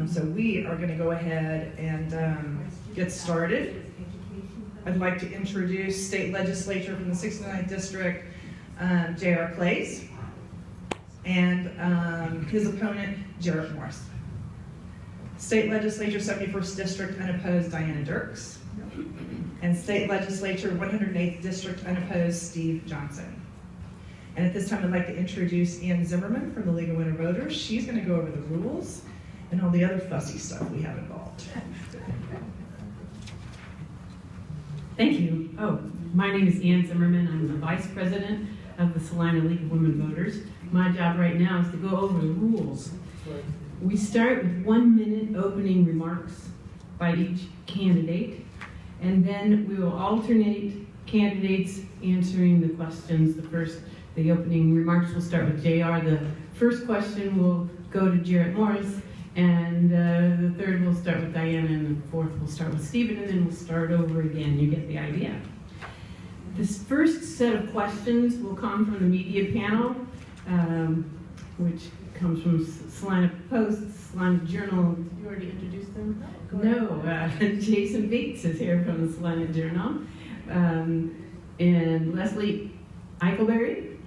So we are going to go ahead and get started. I'd like to introduce State Legislature from the 69th District, J.R. Clays, and his opponent, Jarrett Morris. State Legislature 71st District, unopposed, Diana Dirks. And State Legislature 108th District, unopposed, Steve Johnson. And at this time, I'd like to introduce Ann Zimmerman from the League of Women Voters. She's going to go over the rules and all the other fussy stuff we have involved. Thank you. My name is Ann Zimmerman. I'm the Vice President of the Salina League of Women Voters. My job right now is to go over the rules. We start with 1 minute opening remarks by each candidate, and then we will alternate candidates answering the questions. The opening remarks will start with JR. The first question will go to Jarrett Morris, and the third will start with Diana, and the fourth will start with Stephen, and then we'll start over again. You get the idea. This first set of questions will come from the media panel, which comes from Salina Post, Salina Journal. Did you already introduce them? No. Jason Bates is here from the Salina Journal. And Leslie Eichelberry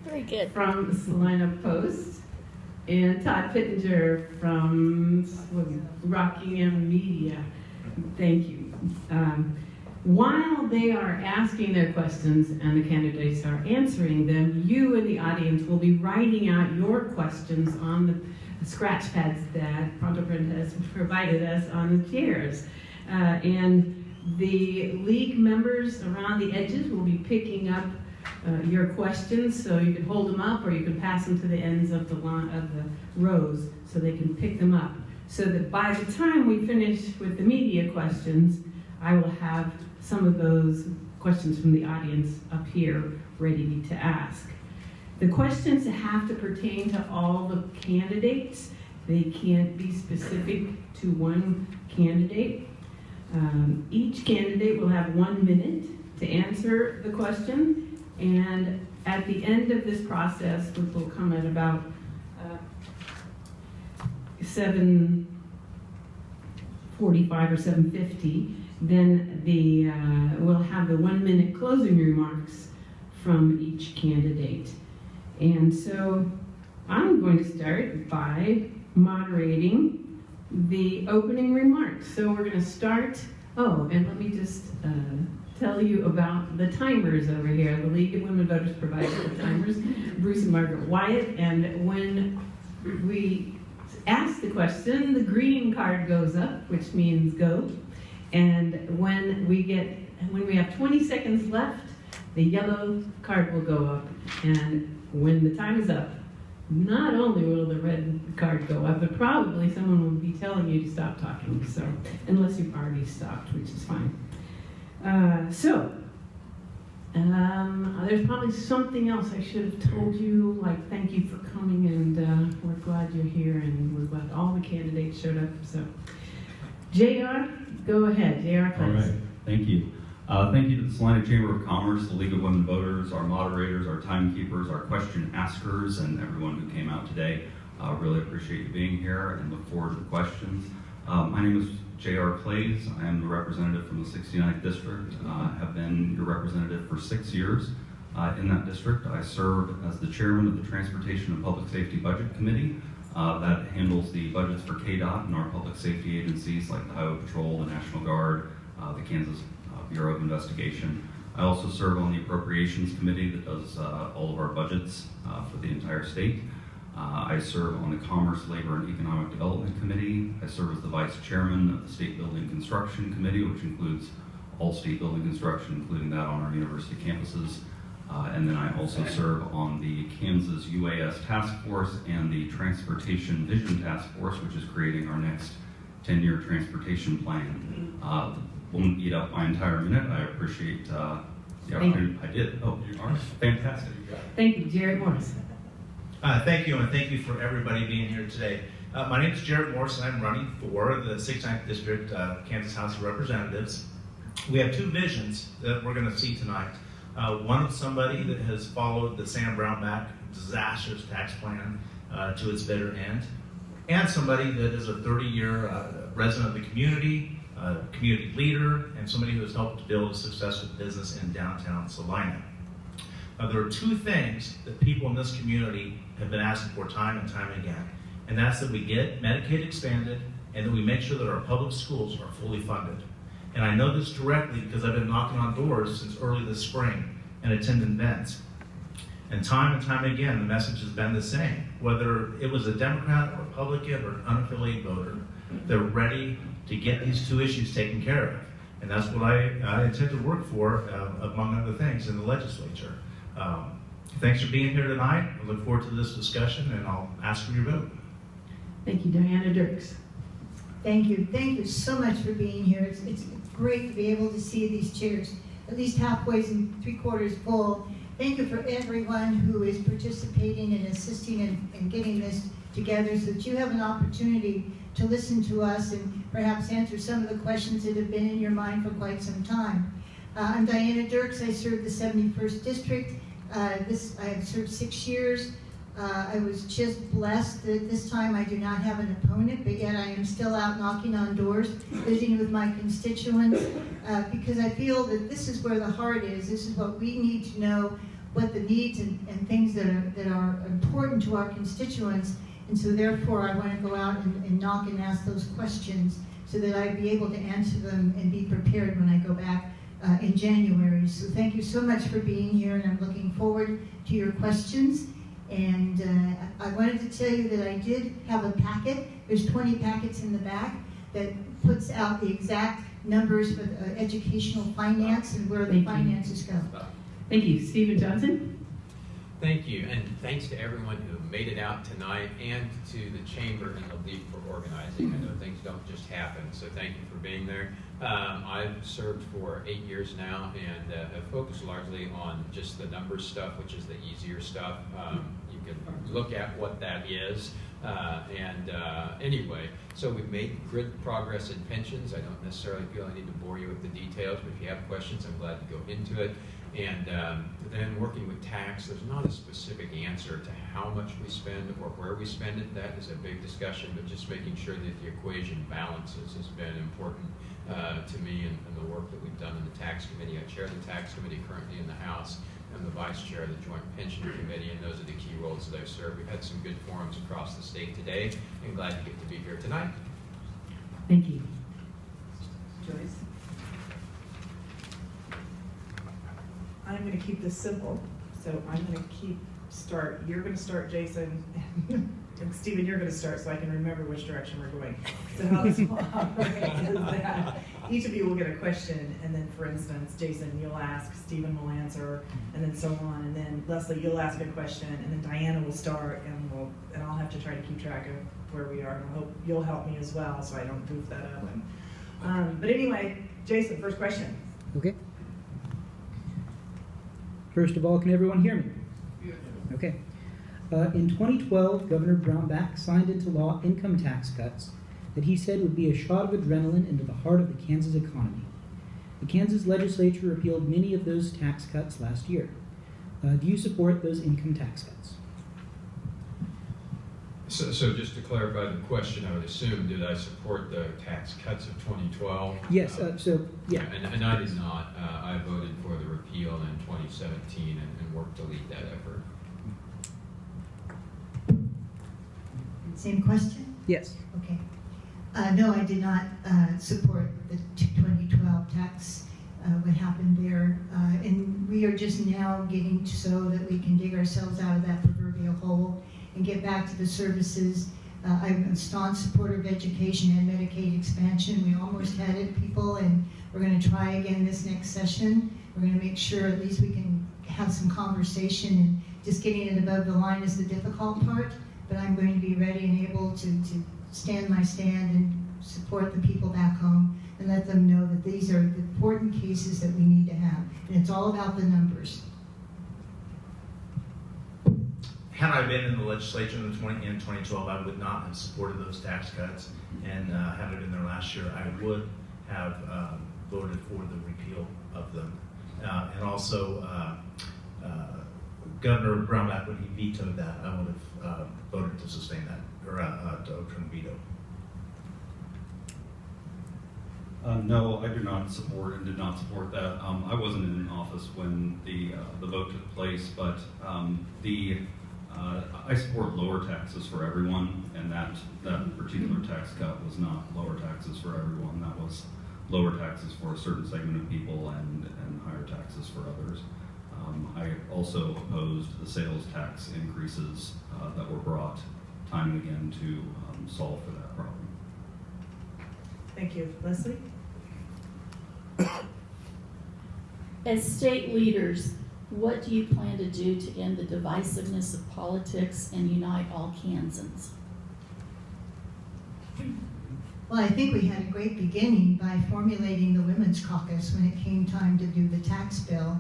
from the Salina Post. And Todd Pittenger from Rockingham Media. Thank you. While they are asking their questions and the candidates are answering them, you in the audience will be writing out your questions on the scratch pads that Prontoprint has provided us on the chairs. And the league members around the edges will be picking up your questions, so you can hold them up or you can pass them to the ends of the rows so they can pick them up. So that by the time we finish with the media questions, I will have some of those questions from the audience up here ready to ask. The questions have to pertain to all the candidates. They can't be specific to one candidate. Each candidate will have 1 minute to answer the question, and at the end of this process, which will come at about 7:45 or 7:50, then we'll have the 1 minute closing remarks from each candidate. And so I'm going to start by moderating the opening remarks. So we're going to start, and let me just tell you about the timers over here. The League of Women Voters provides the timers, Bruce and Margaret Wyatt, and when we ask the question, the green card goes up, which means go. And when we have 20 seconds left, the yellow card will go up. And when the time is up, not only will the red card go up, but probably someone will be telling you to stop talking. So, unless you've already stopped, which is fine. There's probably something else I should have told you, like thank you for coming, and we're glad you're here, and we're glad all the candidates showed up. So, JR, go ahead. JR, please. All right, thank you. Thank you to the Salina Chamber of Commerce, the League of Women Voters, our moderators, our timekeepers, our question askers, and everyone who came out today. Really appreciate you being here and look forward to the questions. My name is J.R. Clays. I am the representative from the 69th District. Have been your representative for 6 years in that district. I serve as the chairman of the Transportation and Public Safety Budget Committee. That handles the budgets for KDOT and our public safety agencies like the Highway Patrol, the National Guard, the Kansas Bureau of Investigation. I also serve on the Appropriations Committee that does all of our budgets for the entire state. I serve on the Commerce, Labor, and Economic Development Committee. I serve as the Vice Chairman of the State Building Construction Committee, which includes all state building construction, including that on our university campuses. And then I also serve on the Kansas UAS Task Force and the Transportation Vision Task Force, which is creating our next 10-year transportation plan. Won't eat up my entire minute. I appreciate the opportunity. I did. Oh, all right. Fantastic. Thank you, Jarrett Morris. Thank you, and thank you for everybody being here today. My name is Jarrett Morris, and I'm running for the 69th District Kansas House of Representatives. We have two visions that we're going to see tonight. One of somebody that has followed the Sam Brownback disastrous tax plan to its bitter end, and somebody that is a 30-year resident of the community, community leader, and somebody who has helped to build a successful business in downtown Salina. There are two things that people in this community have been asking for time and time again, and that's that we get Medicaid expanded and that we make sure that our public schools are fully funded. And I know this directly because I've been knocking on doors since early this spring and attending events. And time again, the message has been the same. Whether it was a Democrat, or Republican, or an unaffiliated voter, they're ready to get these two issues taken care of. And that's what I intend to work for, among other things, in the legislature. Thanks for being here tonight. I look forward to this discussion, and I'll ask for your vote. Thank you, Diana Dirks. Thank you. Thank you so much for being here. It's great to be able to see these chairs at least halfway and three-quarters full. Thank you for everyone who is participating and assisting in getting this together so that you have an opportunity to listen to us and perhaps answer some of the questions that have been in your mind for quite some time. I'm Diana Dirks. I serve the 71st District. I have served 6 years. I was just blessed that this time I do not have an opponent, but yet I am still out knocking on doors, visiting with my constituents, because I feel that this is where the heart is. This is what we need to know, what the needs and things that are important to our constituents. And so therefore I want to go out and knock and ask those questions so that I'd be able to answer them and be prepared when I go back in January. So thank you so much for being here, and I'm looking forward to your questions. And I wanted to tell you that I did have a packet. There's 20 packets in the back that puts out the exact numbers for the educational finance and where the finances go. Thank you. Stephen Johnson? Thank you, and thanks to everyone who made it out tonight and to the Chamber and the League for organizing. I know things don't just happen, so thank you for being there. I've served for 8 years now and have focused largely on just the numbers stuff, which is the easier stuff. You can look at what that is. Anyway, so we've made good progress in pensions. I don't necessarily feel I need to bore you with the details, but if you have questions, I'm glad to go into it. And then working with tax, there's not a specific answer to how much we spend or where we spend it. That is a big discussion, but just making sure that the equation balances has been important to me and the work that we've done in the tax committee. I chair the tax committee currently in the House. I'm the vice chair of the Joint Pension Committee, and those are the key roles that I've served. We've had some good forums across the state today, and glad to get to be here tonight. Thank you. Joyce? I'm going to keep this simple, so I'm going to you're going to start, Jason, and Stephen, you're going to start so I can remember which direction we're going. So how this will operate is that each of you will get a question, and then, for instance, Jason, you'll ask, Stephen will answer, and then so on, and then Leslie, you'll ask a question, and then Diana will start, and I'll have to try to keep track of where we are, and I hope you'll help me as well so I don't goof that up. But anyway, Jason, first question. Okay. First of all, can everyone hear me? Okay. In 2012, Governor Brownback signed into law income tax cuts that he said would be a shot of adrenaline into the heart of the Kansas economy. The Kansas legislature repealed many of those tax cuts last year. Do you support those income tax cuts? So just to clarify the question, I would assume, did I support the tax cuts of 2012? Yes, yeah. And I did not. I voted for the repeal in 2017 and worked to lead that effort. Same question? Yes. Okay. No, I did not support the 2012 tax, what happened there. And we are just now getting so that we can dig ourselves out of that proverbial hole and get back to the services. I'm a staunch supporter of education and Medicaid expansion. We almost had it, people, and we're going to try again this next session. We're going to make sure at least we can have some conversation, and just getting it above the line is the difficult part, but I'm going to be ready and able to stand my stand and support the people back home and let them know that these are the important cases that we need to have, and it's all about the numbers. Had I been in the legislature in 2012, I would not have supported those tax cuts. And had I been there last year, I would have voted for the repeal of them. And also Governor Brownback, when he vetoed that, I would have voted to sustain that, or to overturn the veto. No, I do not support and did not support that. I wasn't in office when the vote took place, but I support lower taxes for everyone, and that particular tax cut was not lower taxes for everyone. That was lower taxes for a certain segment of people and higher taxes for others. I also opposed the sales tax increases that were brought time and again to solve for that problem. Thank you. Leslie? As state leaders, what do you plan to do to end the divisiveness of politics and unite all Kansans? Well, I think we had a great beginning by formulating the Women's Caucus when it came time to do the tax bill.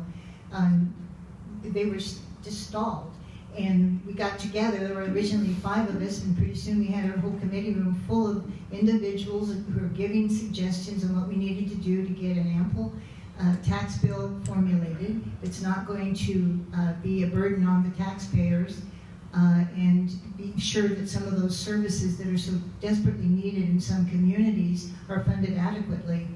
They were just stalled. And we got together, there were originally 5 of us, and pretty soon we had our whole committee room full of individuals who were giving suggestions on what we needed to do to get an ample tax bill formulated. It's not going to be a burden on the taxpayers, and be sure that some of those services that are so desperately needed in some communities are funded adequately.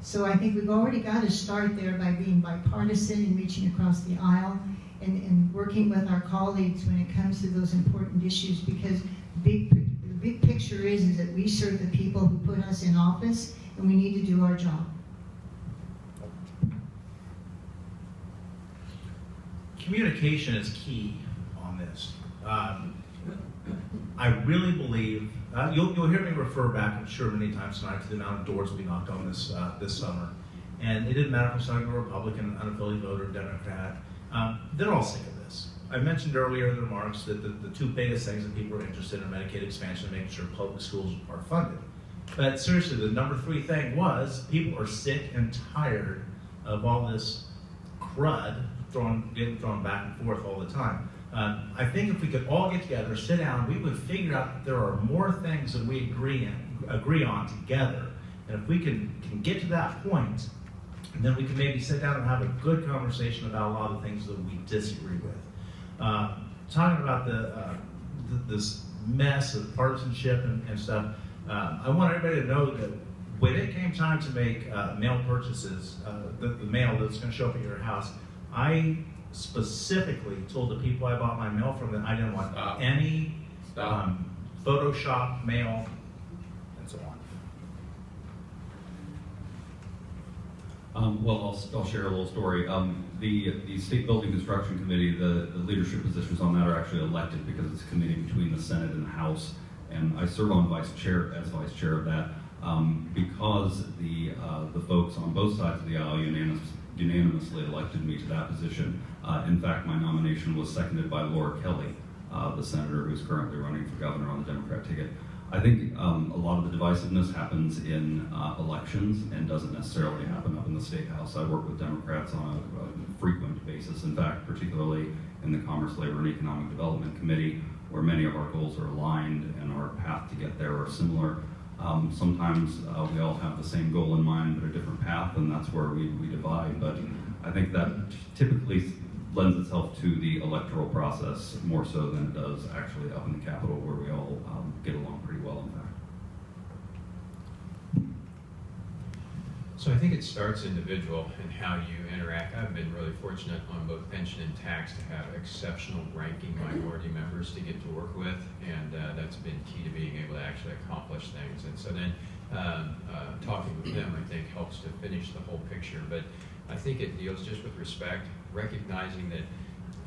So I think we've already got to start there by being bipartisan and reaching across the aisle and working with our colleagues when it comes to those important issues, because the big picture is that we serve the people who put us in office, and we need to do our job. Communication is key on this. I really believe, you'll hear me refer back, I'm sure, many times tonight to the amount of doors we knocked on this summer. And it didn't matter if I'm talking to a Republican, unaffiliated voter, Democrat. They're all sick of this. I mentioned earlier in the remarks that the 2 biggest things that people are interested in are Medicaid expansion and making sure public schools are funded. But seriously, the number 3 thing was people are sick and tired of all this crud getting thrown back and forth all the time. I think if we could all get together, sit down, we would figure out that there are more things that we agree on together. And if we can get to that point, then we can maybe sit down and have a good conversation about a lot of the things that we disagree with. Talking about this mess of partisanship and stuff, I want everybody to know that when it came time to make mail purchases, the mail that's going to show up at your house, I specifically told the people I bought my mail from that I didn't want any Photoshop mail and so on. Well, I'll share a little story. The State Building Construction Committee, the leadership positions on that are actually elected because it's a committee between the Senate and the House, and I serve on vice chair of that because the folks on both sides of the aisle unanimously elected me to that position. In fact, my nomination was seconded by Laura Kelly, the senator who's currently running for governor on the Democrat ticket. I think a lot of the divisiveness happens in elections and doesn't necessarily happen up in the State House. I work with Democrats on a frequent basis. In fact, particularly in the Commerce, Labor, and Economic Development Committee, where many of our goals are aligned and our path to get there are similar. Sometimes we all have the same goal in mind, but a different path, and that's where we divide. But I think that typically lends itself to the electoral process more so than it does actually up in the Capitol, where we all get along pretty well, in fact. So I think it starts individual and how you interact. I've been really fortunate on both pension and tax to have exceptional ranking minority members to get to work with, and that's been key to being able to actually accomplish things. And so then talking with them, I think, helps to finish the whole picture. But I think it deals just with respect, recognizing that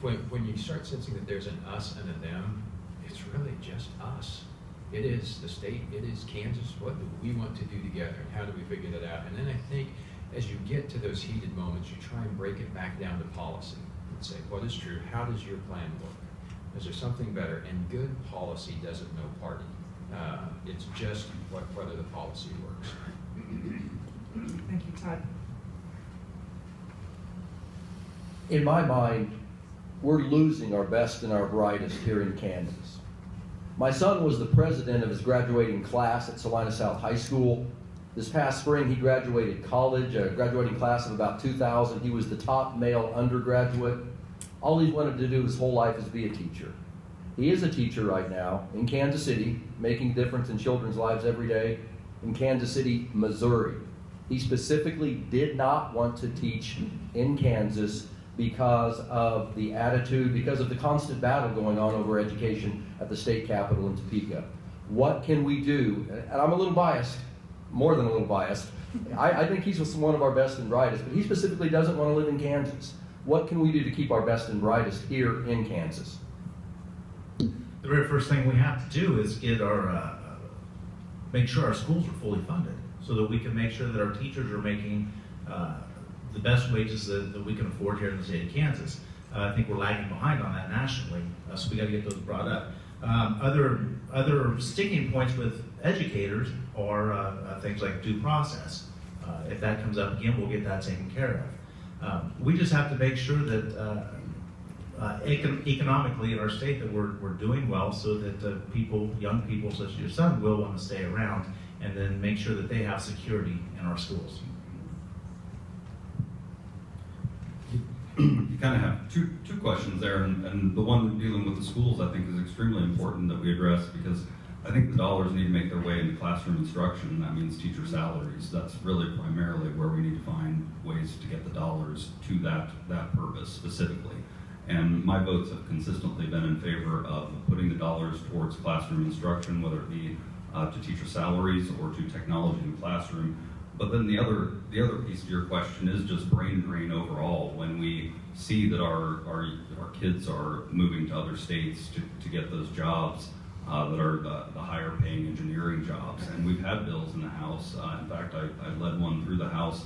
when you start sensing that there's an us and a them, it's really just us. It is the state, it is Kansas. What do we want to do together, and how do we figure that out? And then I think as you get to those heated moments, you try and break it back down to policy and say, what is true? How does your plan work? Is there something better? And good policy doesn't know party. It's just whether the policy works. Thank you, Todd. In my mind, we're losing our best and our brightest here in Kansas. My son was the president of his graduating class at Salina South High School. This past spring, he graduated college, a graduating class of about 2,000. He was the top male undergraduate. all he's wanted to do his whole life is be a teacher. He is a teacher right now in Kansas City, making a difference in children's lives every day in Kansas City, Missouri. He specifically did not want to teach in Kansas because of the attitude, because of the constant battle going on over education at the state capitol in Topeka. What can we do? And I'm a little biased, more than a little biased. I think he's one of our best and brightest, but he specifically doesn't want to live in Kansas. What can we do to keep our best and brightest here in Kansas? The very first thing we have to do is get our, make sure our schools are fully funded so that we can make sure that our teachers are making the best wages that we can afford here in the state of Kansas. I think we're lagging behind on that nationally, so we got to get those brought up. Other sticking points with educators are things like due process. If that comes up again, we'll get that taken care of. We just have to make sure that economically in our state that we're doing well, so that people, young people such as your son, will want to stay around, and then make sure that they have security in our schools. You kind of have two questions there, and the one dealing with the schools I think is extremely important that we address, because I think the dollars need to make their way into classroom instruction, and that means teacher salaries. That's really primarily where we need to find ways to get the dollars to that purpose specifically. And my votes have consistently been in favor of putting the dollars towards classroom instruction, whether it be to teacher salaries or to technology in the classroom. But then the other piece of your question is just brain drain overall. When we see that our kids are moving to other states to get those jobs that are the higher paying engineering jobs. And we've had bills in the House. In fact, I led one through the House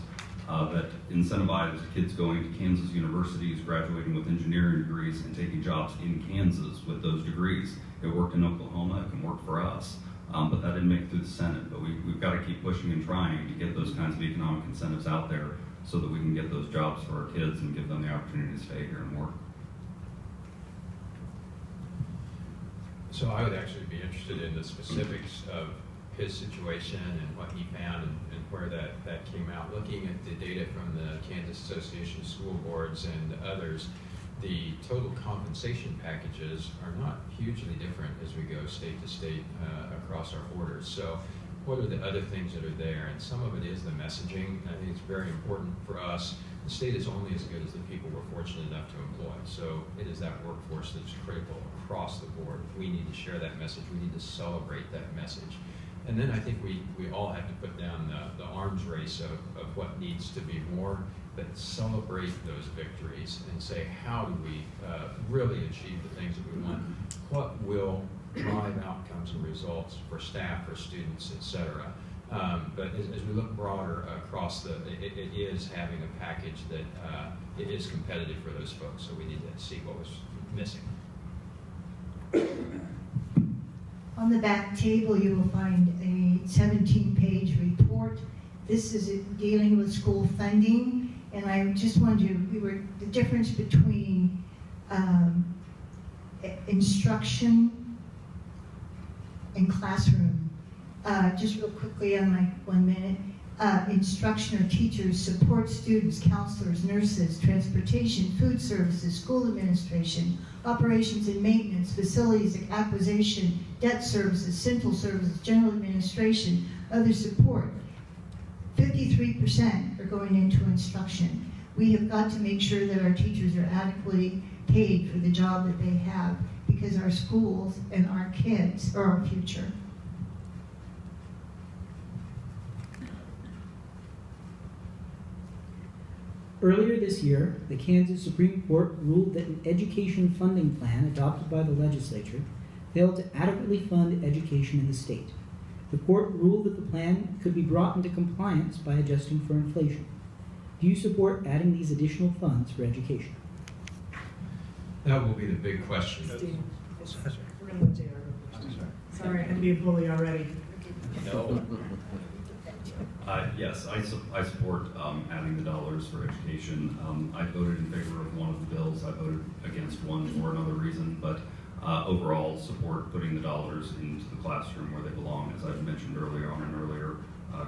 that incentivized kids going to Kansas universities, graduating with engineering degrees, and taking jobs in Kansas with those degrees. It worked in Oklahoma, it can work for us. But that didn't make it through the Senate. But we've got to keep pushing and trying to get those kinds of economic incentives out there so that we can get those jobs for our kids and give them the opportunity to stay here and work. So I would actually be interested in the specifics of his situation and what he found and where that came out. Looking at the data from the Kansas Association of School Boards and others, the total compensation packages are not hugely different as we go state to state across our borders. So what are the other things that are there? And some of it is the messaging. I think it's very important for us. The state is only as good as the people we're fortunate enough to employ. So it is that workforce that's critical across the board. We need to share that message. We need to celebrate that message. And then I think we all have to put down the arms race of what needs to be more, but celebrate those victories and say, how do we really achieve the things that we want? What will drive outcomes and results for staff, for students, et cetera? But as we look broader across it is having a package that it is competitive for those folks, so we need to see what was missing. On the back table, you will find a 17-page report. This is dealing with school funding, and I just wanted to, the difference between instruction and classroom. Just real quickly on my 1 minute. Instruction or teachers, support students, counselors, nurses, transportation, food services, school administration, operations and maintenance, facilities, acquisition, debt services, central services, general administration, other support. 53% are going into instruction. We have got to make sure that our teachers are adequately paid for the job that they have, because our schools and our kids are our future. Earlier this year, the Kansas Supreme Court ruled that an education funding plan adopted by the legislature failed to adequately fund education in the state. The court ruled that the plan could be brought into compliance by adjusting for inflation. Do you support adding these additional funds for education? That will be the big question. Steve, we're going to let JR go first. Sorry, I had to be a bully already. No. Yes, I support adding the dollars for education. I voted in favor of one of the bills. I voted against one for another reason, but overall support putting the dollars into the classroom where they belong, as I mentioned earlier on an earlier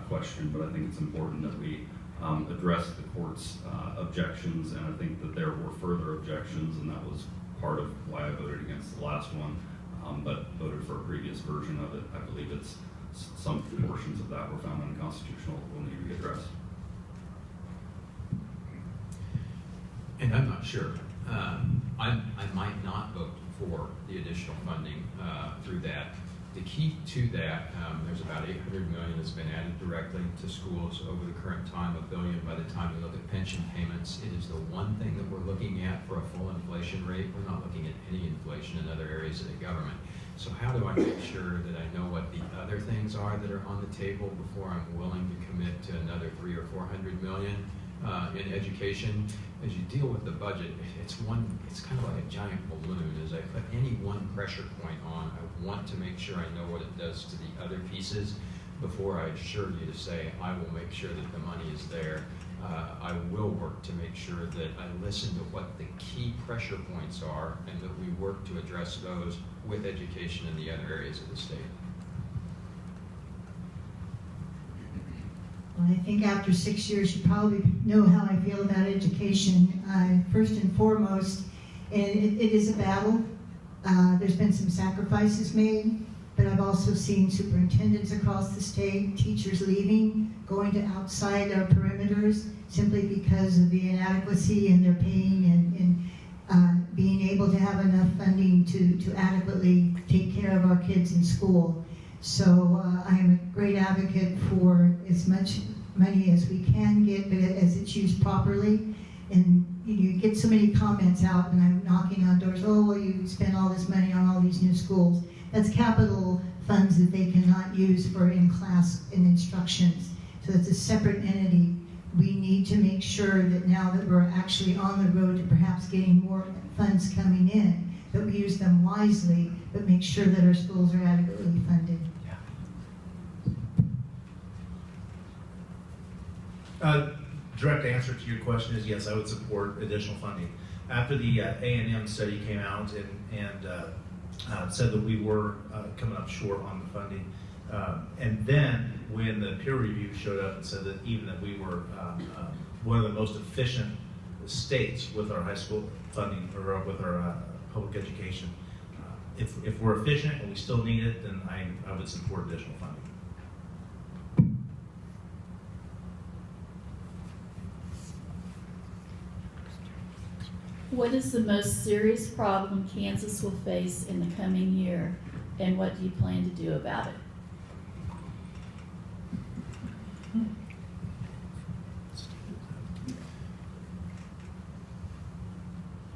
question. But I think it's important that we addressed the court's objections, and I think that there were further objections, and that was part of why I voted against the last one, but voted for a previous version of it. I believe it's some portions of that were found unconstitutional, will need to be addressed. And I'm not sure. I might not vote for the additional funding through that. The key to that, there's about $800 million that's been added directly to schools over the current time, $1 billion by the time we look at pension payments. It is the one thing that we're looking at for a full inflation rate. We're not looking at any inflation in other areas of the government. So how do I make sure that I know what the other things are that are on the table before I'm willing to commit to another $300 or $400 million in education? As you deal with the budget, it's kind of like a giant balloon. As I put any one pressure point on, I want to make sure I know what it does to the other pieces before I assure you to say, I will make sure that the money is there. I will work to make sure that I listen to what the key pressure points are and that we work to address those with education in the other areas of the state. Well, I think after 6 years, you probably know how I feel about education. First and foremost, and it is a battle. There's been some sacrifices made, but I've also seen superintendents across the state, teachers leaving, going to outside our perimeters simply because of the inadequacy in their paying and being able to have enough funding to adequately take care of our kids in school. So I am a great advocate for as much money as we can get, but as it's used properly. And you get so many comments out, and I'm knocking on doors, oh, well, you spend all this money on all these new schools. That's capital funds that they cannot use for in-class and instructions. So it's a separate entity. We need to make sure that now that we're actually on the road to perhaps getting more funds coming in, that we use them wisely, but make sure that our schools are adequately funded. Direct answer to your question is yes, I would support additional funding. After the A&M study came out and said that we were coming up short on the funding, and then when the peer review showed up and said that even that we were one of the most efficient states with our high school funding or with our public education, if we're efficient and we still need it, then I would support additional funding. What is the most serious problem Kansas will face in the coming year, and what do you plan to do about it?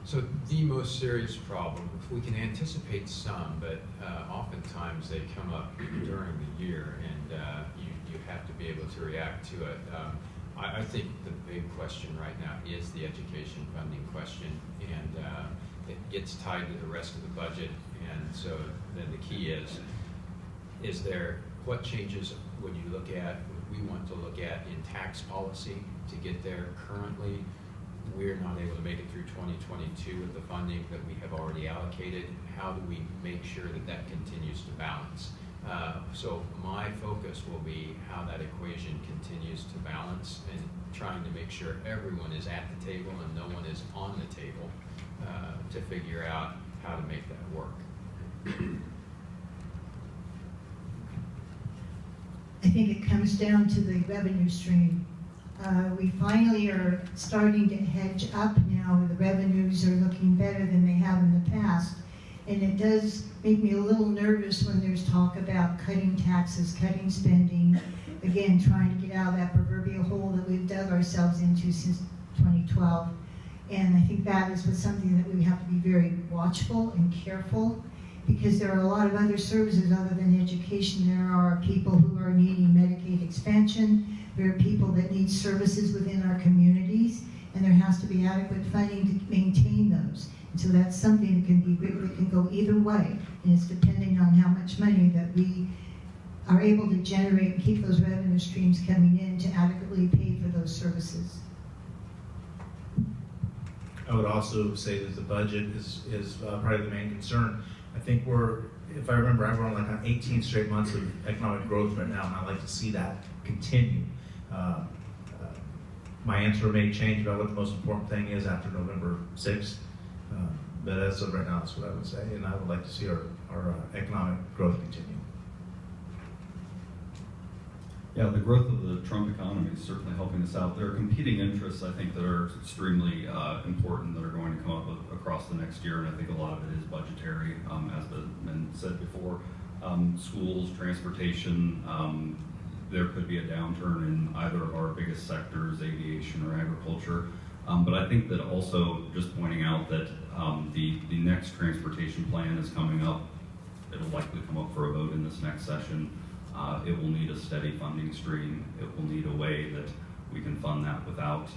So the most serious problem, we can anticipate some, but oftentimes they come up during the year, and you have to be able to react to it. I think the big question right now is the education funding question, and it gets tied to the rest of the budget. And so then the key is there, what changes would you look at, would we want to look at in tax policy to get there? Currently, we're not able to make it through 2022 with the funding that we have already allocated. How do we make sure that that continues to balance? So my focus will be how that equation continues to balance and trying to make sure everyone is at the table and no one is on the table to figure out how to make that work. I think it comes down to the revenue stream. We finally are starting to hedge up now. The revenues are looking better than they have in the past. And it does make me a little nervous when there's talk about cutting taxes, cutting spending, again, trying to get out of that proverbial hole that we've dug ourselves into since 2012. And I think that is something that we have to be very watchful and careful, because there are a lot of other services other than education. There are people who are needing Medicaid expansion. There are people that need services within our communities, and there has to be adequate funding to maintain those. And so that's something that can go either way, and it's depending on how much money that we are able to generate and keep those revenue streams coming in to adequately pay for those services. I would also say that the budget is probably the main concern. I think if I remember, we're on like 18 straight months of economic growth right now, and I'd like to see that continue. My answer may change about what the most important thing is after November 6th. But as of right now, that's what I would say. And I would like to see our economic growth continue. Yeah, the growth of the Trump economy is certainly helping us out. There are competing interests, I think, that are extremely important that are going to come up across the next year, and I think a lot of it is budgetary, as has been said before. Schools, transportation, there could be a downturn in either of our biggest sectors, aviation or agriculture. But I think that also just pointing out that the next transportation plan is coming up. It'll likely come up for a vote in this next session. It will need a steady funding stream. It will need a way that we can fund that without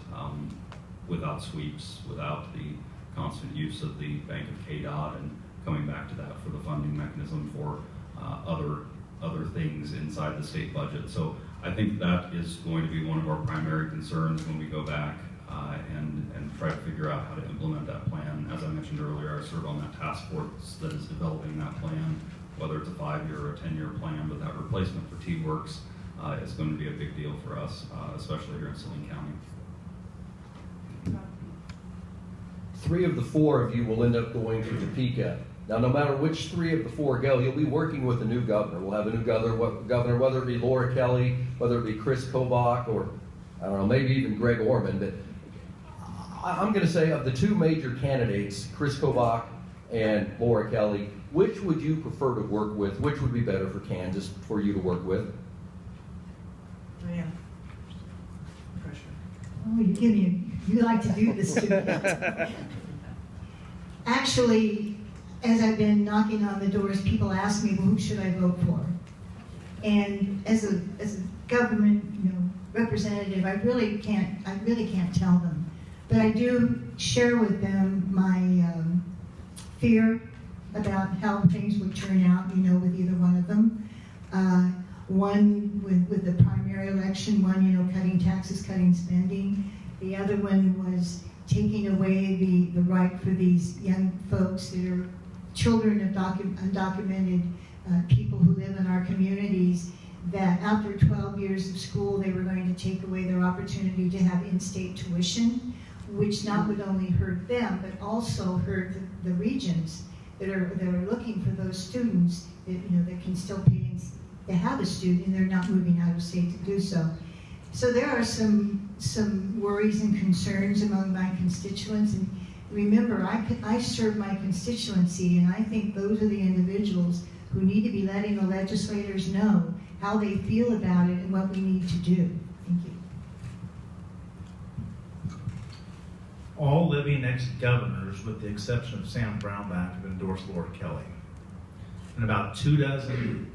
sweeps, without the constant use of the Bank of KDOT, and coming back to that for the funding mechanism for other things inside the state budget. So I think that is going to be one of our primary concerns when we go back and try to figure out how to implement that plan. As I mentioned earlier, I serve on that task force that is developing that plan, whether it's a 5-year or a 10-year plan, but that replacement for T-Works is going to be a big deal for us, especially here in Salina County. 3 of the 4 of you will end up going to Topeka. Now, no matter which 3 of the 4 go, you'll be working with a new governor. We'll have a new governor, whether it be Laura Kelly, whether it be Chris Kobach, or I don't know, maybe even Greg Orman. But I'm going to say of the 2 major candidates, Chris Kobach and Laura Kelly, which would you prefer to work with? Which would be better for Kansas for you to work with? Diane. Pressure. Oh, you like to do this to me. Actually, as I've been knocking on the doors, people ask me, well, who should I vote for? And as a government, representative, I really can't tell them. But I do share with them my fear about how things would turn out, with either one of them. One with the primary election, one, cutting taxes, cutting spending. The other one was taking away the right for these young folks that are children of undocumented people who live in our communities, that after 12 years of school, they were going to take away their opportunity to have in-state tuition, which not would only hurt them, but also hurt the regions that are looking for those students that can still pay to have a student, and they're not moving out of state to do so. So there are some worries and concerns among my constituents, and remember, I serve my constituency, and I think those are the individuals who need to be letting the legislators know how they feel about it and what we need to do. Thank you. All living ex-governors, with the exception of Sam Brownback, have endorsed Laura Kelly. And about 24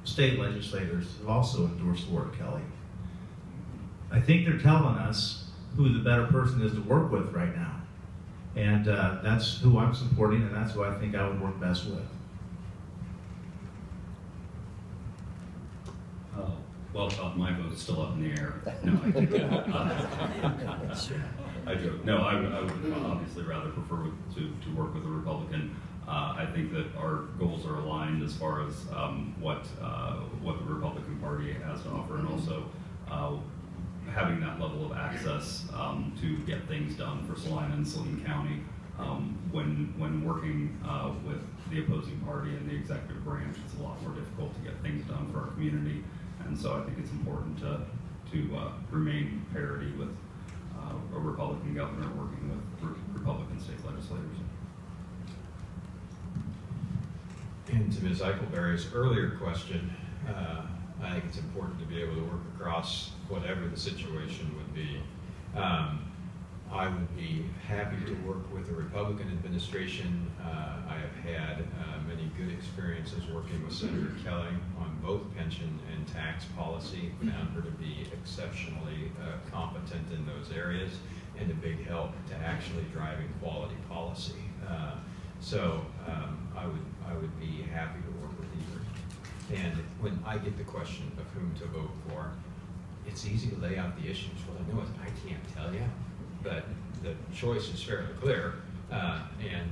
state legislators have also endorsed Laura Kelly. I think they're telling us who the better person is to work with right now. And that's who I'm supporting, and that's who I think I would work best with. Well, my vote's still up in the air. No, I joke. I joke. No, I would obviously rather prefer to work with a Republican. I think that our goals are aligned as far as what the Republican Party has to offer, and also having that level of access to get things done for Salina and Salina County. When working with the opposing party and the executive branch, it's a lot more difficult to get things done for our community. And so I think it's important to remain parity with a Republican governor working with Republican state legislators. And to Ms. Eichelberry's earlier question, I think it's important to be able to work across whatever the situation would be. I would be happy to work with a Republican administration. I have had many good experiences working with Senator Kelly on both pension and tax policy. Found her to be exceptionally competent in those areas and a big help to actually driving quality policy. So I would be happy to work with either. And when I get the question of whom to vote for, it's easy to lay out the issues. What I know is I can't tell you, but the choice is fairly clear, and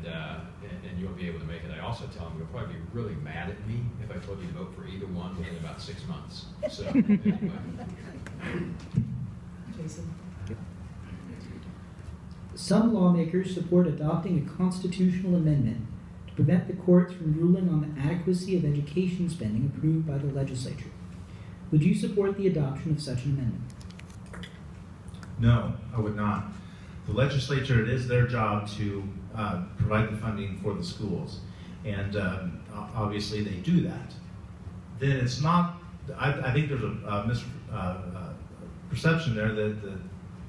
you'll be able to make it. I also tell them you'll probably be really mad at me if I told you to vote for either one within about 6 months. So anyway. Jason. Some lawmakers support adopting a constitutional amendment to prevent the courts from ruling on the adequacy of education spending approved by the legislature. Would you support the adoption of such an amendment? No, I would not. The legislature, it is their job to provide the funding for the schools, and obviously they do that. Then it's not, I think there's a misperception there that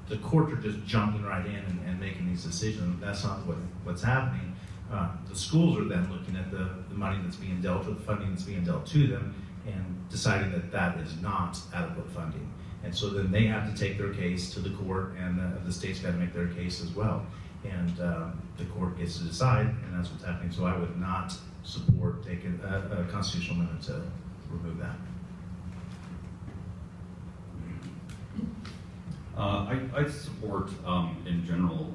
the courts are just jumping right in and making these decisions. That's not what's happening. The schools are then looking at the money that's being dealt, or the funding that's being dealt to them, and deciding that that is not adequate funding. And so then they have to take their case to the court, and the state's got to make their case as well. And the court gets to decide, and that's what's happening. So I would not support taking a constitutional amendment to remove that. I support, in general,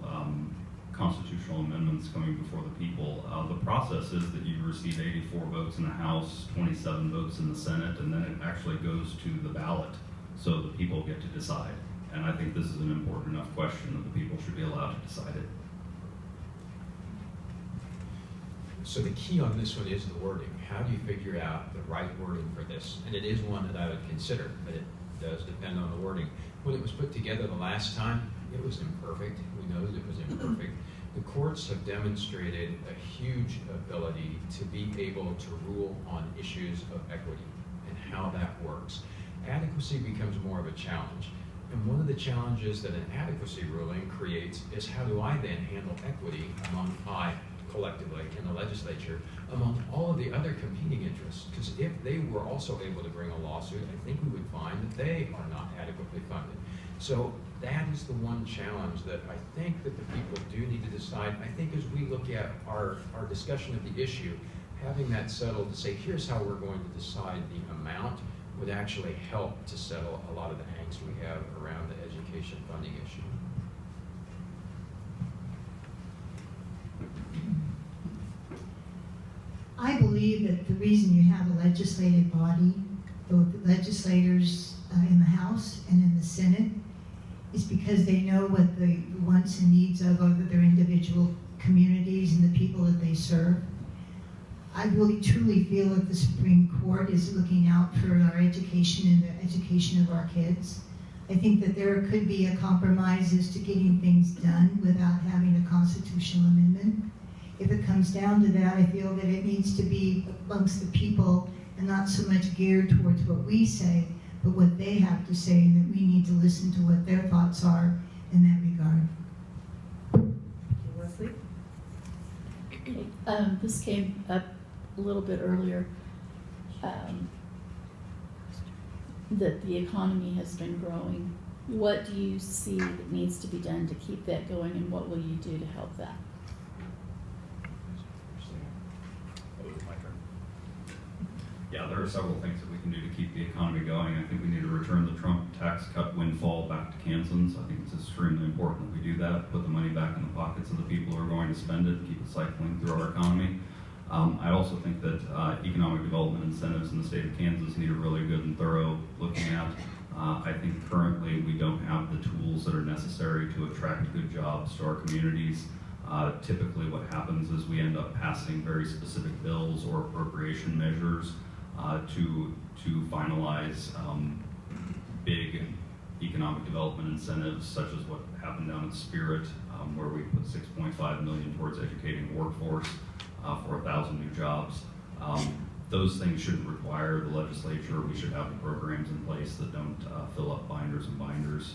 constitutional amendments coming before the people. The process is that you receive 84 votes in the House, 27 votes in the Senate, and then it actually goes to the ballot, so the people get to decide. And I think this is an important enough question that the people should be allowed to decide it. So the key on this one is the wording. How do you figure out the right wording for this? And it is one that I would consider, but it does depend on the wording. When it was put together the last time, it was imperfect. We know that it was imperfect. The courts have demonstrated a huge ability to be able to rule on issues of equity and how that works. Adequacy becomes more of a challenge. And one of the challenges that an adequacy ruling creates is, how do I then handle equity among collectively in the legislature among all of the other competing interests? Because if they were also able to bring a lawsuit, I think we would find that they are not adequately funded. So that is the one challenge that I think that the people do need to decide. I think as we look at our discussion of the issue, having that settled to say, here's how we're going to decide the amount, would actually help to settle a lot of the angst we have around the education funding issue. I believe that the reason you have a legislative body, both the legislators in the House and in the Senate, is because they know what the wants and needs of their individual communities and the people that they serve. I really truly feel that the Supreme Court is looking out for our education and the education of our kids. I think that there could be a compromise as to getting things done without having a constitutional amendment. If it comes down to that, I feel that it needs to be amongst the people and not so much geared towards what we say, but what they have to say, and that we need to listen to what their thoughts are in that regard. Leslie? Okay, this came up a little bit earlier, that the economy has been growing. What do you see that needs to be done to keep that going, and what will you do to help that? Yeah, there are several things that we can do to keep the economy going. I think we need to return the Trump tax cut windfall back to Kansans. I think it's extremely important that we do that, put the money back in the pockets of the people who are going to spend it, keep it cycling through our economy. I also think that economic development incentives in the state of Kansas need a really good and thorough looking at. I think currently we don't have the tools that are necessary to attract good jobs to our communities. Typically what happens is we end up passing very specific bills or appropriation measures to finalize big economic development incentives, such as what happened down at Spirit, where we put $6.5 million towards educating the workforce for 1,000 new jobs. Those things shouldn't require the legislature. We should have the programs in place that don't fill up binders and binders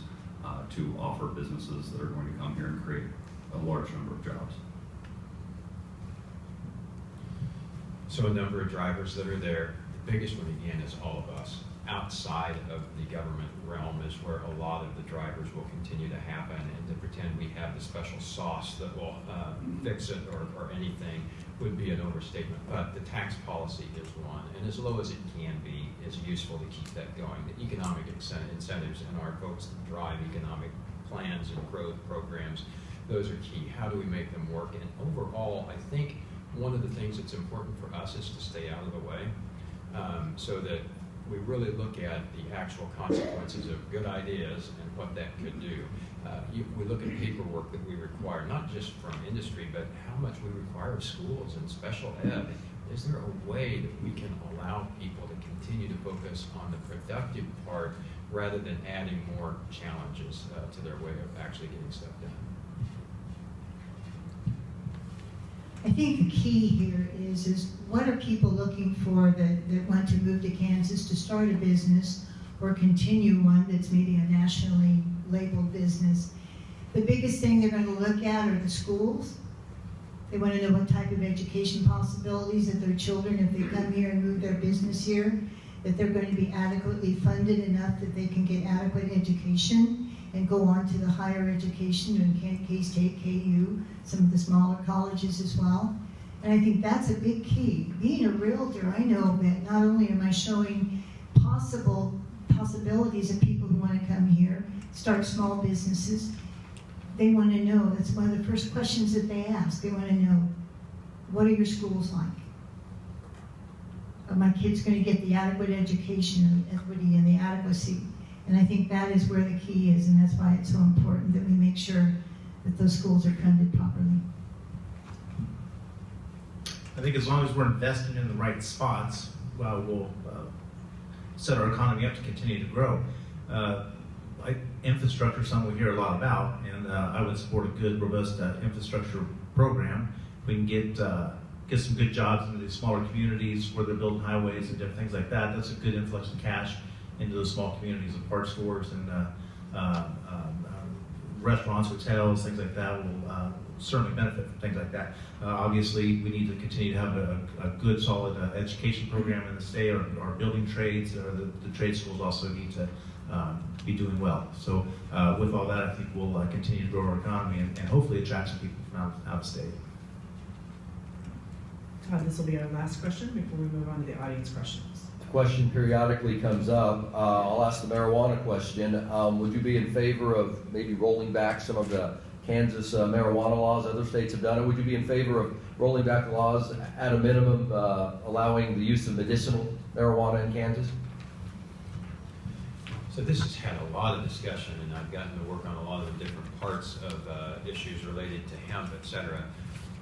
to offer businesses that are going to come here and create a large number of jobs. So a number of drivers that are there. The biggest one, again, is all of us. Outside of the government realm is where a lot of the drivers will continue to happen, and to pretend we have the special sauce that will fix it or anything would be an overstatement. But the tax policy is one, and as low as it can be is useful to keep that going. The economic incentives and our folks that drive economic plans and growth programs, those are key. How do we make them work? And overall, I think one of the things that's important for us is to stay out of the way, so that we really look at the actual consequences of good ideas and what that could do. We look at paperwork that we require, not just from industry, but how much we require of schools and special ed. Is there a way that we can allow people to continue to focus on the productive part rather than adding more challenges to their way of actually getting stuff done? I think the key here is what are people looking for that want to move to Kansas to start a business or continue one that's maybe a nationally labeled business. The biggest thing they're going to look at are the schools. They want to know what type of education possibilities that their children, if they come here and move their business here, that they're going to be adequately funded enough that they can get adequate education and go on to the higher education in K-State, KU, some of the smaller colleges as well. And I think that's a big key. Being a realtor, I know that not only am I showing possibilities of people who want to come here, start small businesses, they want to know, that's one of the first questions that they ask. They want to know, what are your schools like? Are my kids going to get the adequate education and the equity and the adequacy? And I think that is where the key is, and that's why it's so important that we make sure that those schools are funded properly. I think as long as we're investing in the right spots, we'll set our economy up to continue to grow. Infrastructure is something we hear a lot about, and I would support a good, robust infrastructure program. We can get some good jobs into these smaller communities where they're building highways and different things like that. That's a good influx of cash into those small communities of parts stores and restaurants, hotels, things like that will certainly benefit from things like that. Obviously, we need to continue to have a good, solid education program in the state. Our building trades, or the trade schools also need to be doing well. So with all that, I think we'll continue to grow our economy and hopefully attract some people from out of state. Todd, this will be our last question before we move on to the audience questions. The question periodically comes up. I'll ask the marijuana question. Would you be in favor of maybe rolling back some of the Kansas marijuana laws? Other states have done it. Would you be in favor of rolling back the laws at a minimum, allowing the use of medicinal marijuana in Kansas? So this has had a lot of discussion, and I've gotten to work on a lot of the different parts of issues related to hemp, et cetera.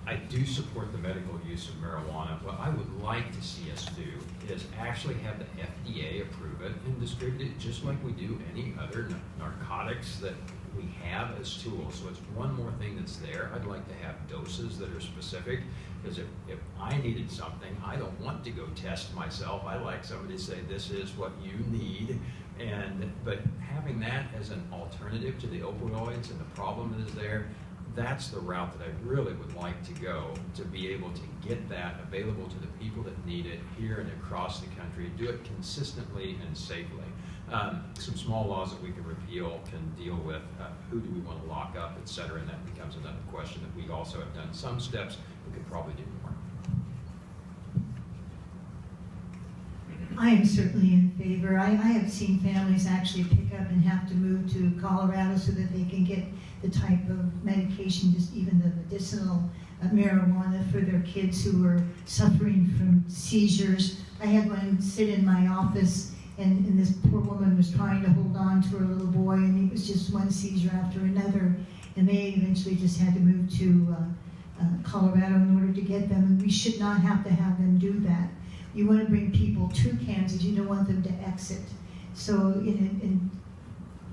I do support the medical use of marijuana. What I would like to see us do is actually have the FDA approve it and distribute it just like we do any other narcotics that we have as tools. So it's one more thing that's there. I'd like to have doses that are specific, because if I needed something, I don't want to go test myself. I like somebody to say, this is what you need. But having that as an alternative to the opioids and the problem that is there, that's the route that I really would like to go, to be able to get that available to the people that need it here and across the country, do it consistently and safely. Some small laws that we can repeal can deal with who do we want to lock up, et cetera, and that becomes another question that we also have done some steps. We could probably do more. I am certainly in favor. I have seen families actually pick up and have to move to Colorado so that they can get the type of medication, just even the medicinal marijuana for their kids who are suffering from seizures. I had one sit in my office, and this poor woman was trying to hold on to her little boy, and it was just one seizure after another, and they eventually just had to move to Colorado in order to get them, and we should not have to have them do that. You want to bring people to Kansas, you don't want them to exit. So in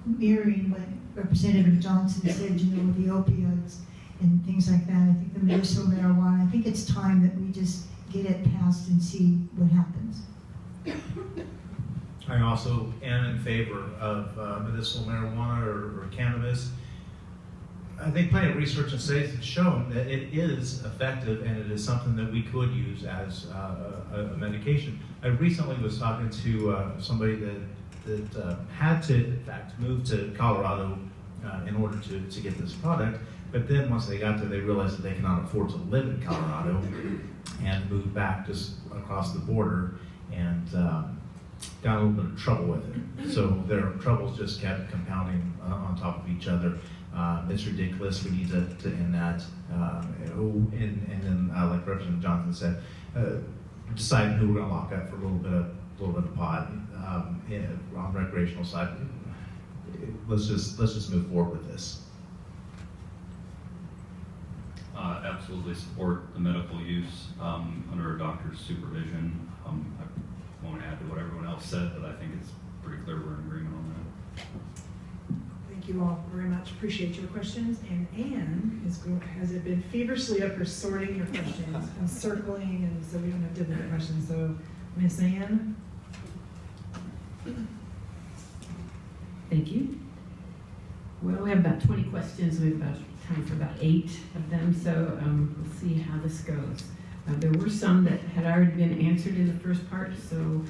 mirroring what Representative Johnson said, you know, with the opioids and things like that, I think the medicinal marijuana, I think it's time that we just get it passed and see what happens. I also am in favor of medicinal marijuana or cannabis. I think plenty of research and studies have shown that it is effective and it is something that we could use as a medication. I recently was talking to somebody that had to, in fact, move to Colorado in order to get this product, but then once they got there, they realized that they cannot afford to live in Colorado and moved back just across the border and got a little bit of trouble with it. So their troubles just kept compounding on top of each other. It's ridiculous. We need to end that. And then, like Representative Johnson said, deciding who we're going to lock up for a little little bit of pot on the recreational side. Let's just move forward with this. Absolutely support the medical use under a doctor's supervision. I won't add to what everyone else said, but I think it's pretty clear we're in agreement on that. Thank you all very much. Appreciate your questions. And Anne has been feverishly up here sorting your questions and circling, and so we don't have duplicate questions. So, Miss Anne. Thank you. Well, we have about 20 questions. We have about time for about 8 of them, so we'll see how this goes. There were some that had already been answered in the first part, so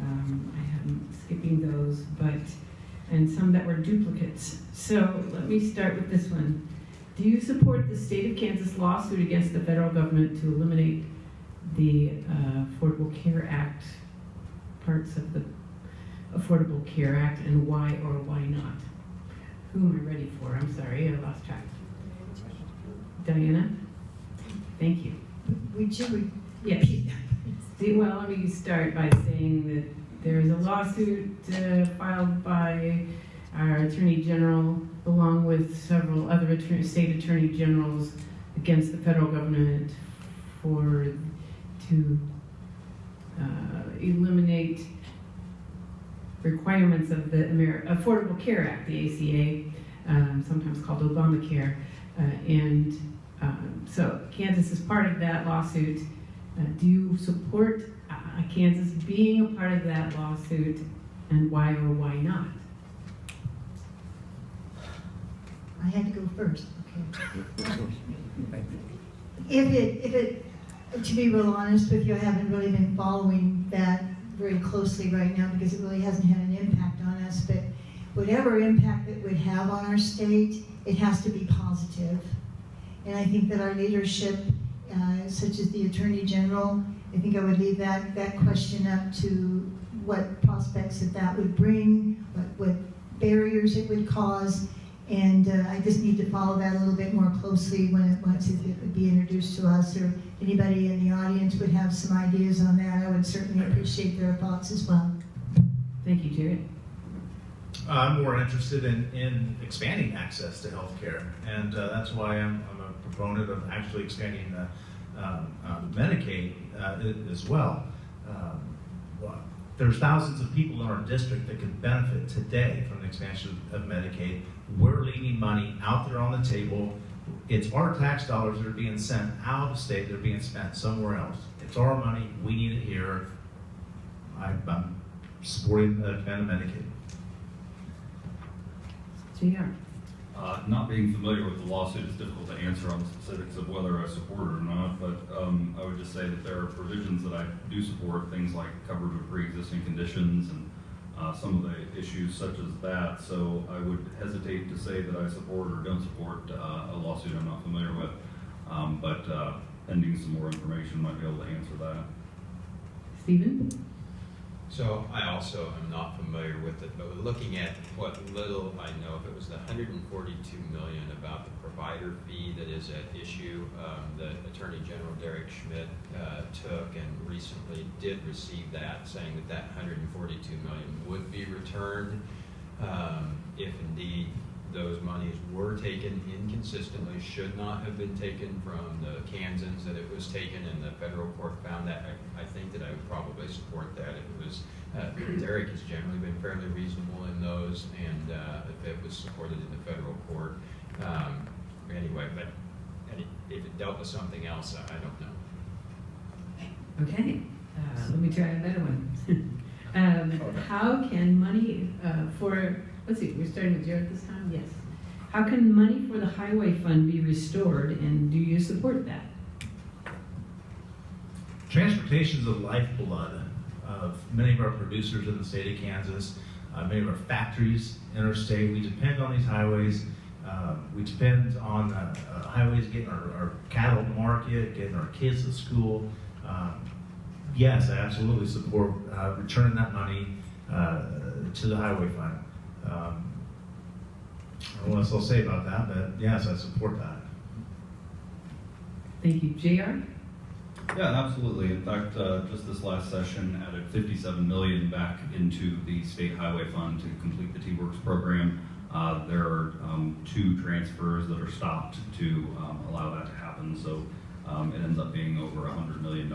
I am skipping those, and some that were duplicates. So let me start with this one. Do you support the state of Kansas lawsuit against the federal government to eliminate the Affordable Care Act, parts of the Affordable Care Act, and why or why not? Who am I ready for? I'm sorry, I lost track. Diana? Thank you. Would you Yes. repeat that? Well, let me start by saying that there is a lawsuit filed by our Attorney General along with several other state Attorney Generals against the federal government to eliminate requirements of the Affordable Care Act, the ACA, sometimes called Obamacare, so Kansas is part of that lawsuit. Do you support Kansas being a part of that lawsuit, and why or why not? I had to go first. Okay. To be real honest with you, I haven't really been following that very closely right now because it really hasn't had an impact on us. But whatever impact it would have on our state, it has to be positive. And I think that our leadership, such as the Attorney General, I think I would leave that question up to what prospects that would bring, what barriers it would cause, and I just need to follow that a little bit more closely once it would be introduced to us, or anybody in the audience would have some ideas on that. I would certainly appreciate their thoughts as well. Thank you, Jared. I'm more interested in expanding access to health care, and that's why I'm a proponent of actually expanding Medicaid as well. There's thousands of people in our district that could benefit today from the expansion of Medicaid. We're leaving money out there on the table. It's our tax dollars that are being sent out of state that are being spent somewhere else. It's our money. We need it here. I'm supporting the expanded Medicaid. JR. Not being familiar with the lawsuit, it's difficult to answer on the specifics of whether I support it or not, but I would just say that there are provisions that I do support, things like coverage of pre-existing conditions and some of the issues such as that. So I would hesitate to say that I support or don't support a lawsuit I'm not familiar with, but pending some more information might be able to answer that. Stephen? So I also am not familiar with it, but looking at what little I know, if it was the $142 million about the provider fee that is at issue, the Attorney General Derek Schmidt took and recently did receive that, saying that $142 million would be returned if indeed those monies were taken inconsistently, should not have been taken from the Kansans that it was taken, and the federal court found that. I think that I would probably support that. It was Derek has generally been fairly reasonable in those, and if it was supported in the federal court. Anyway, but if it dealt with something else, I don't know. Okay, let me try a better one. How can money let's see, we're starting with Jared this time? Yes. How can money for the highway fund be restored, and do you support that? Transportation is the lifeblood of many of our producers in the state of Kansas, many of our factories interstate. We depend on these highways. We depend on highways getting our cattle to market, getting our kids to school. Yes, I absolutely support returning that money to the highway fund. I don't know what else I'll say about that, but yes, I support that. Thank you. JR? Yeah, absolutely. In fact, just this last session added 57 million back into the state highway fund to complete the T-Works program. There are 2 transfers that are stopped to allow that to happen. So it ends up being over $100 million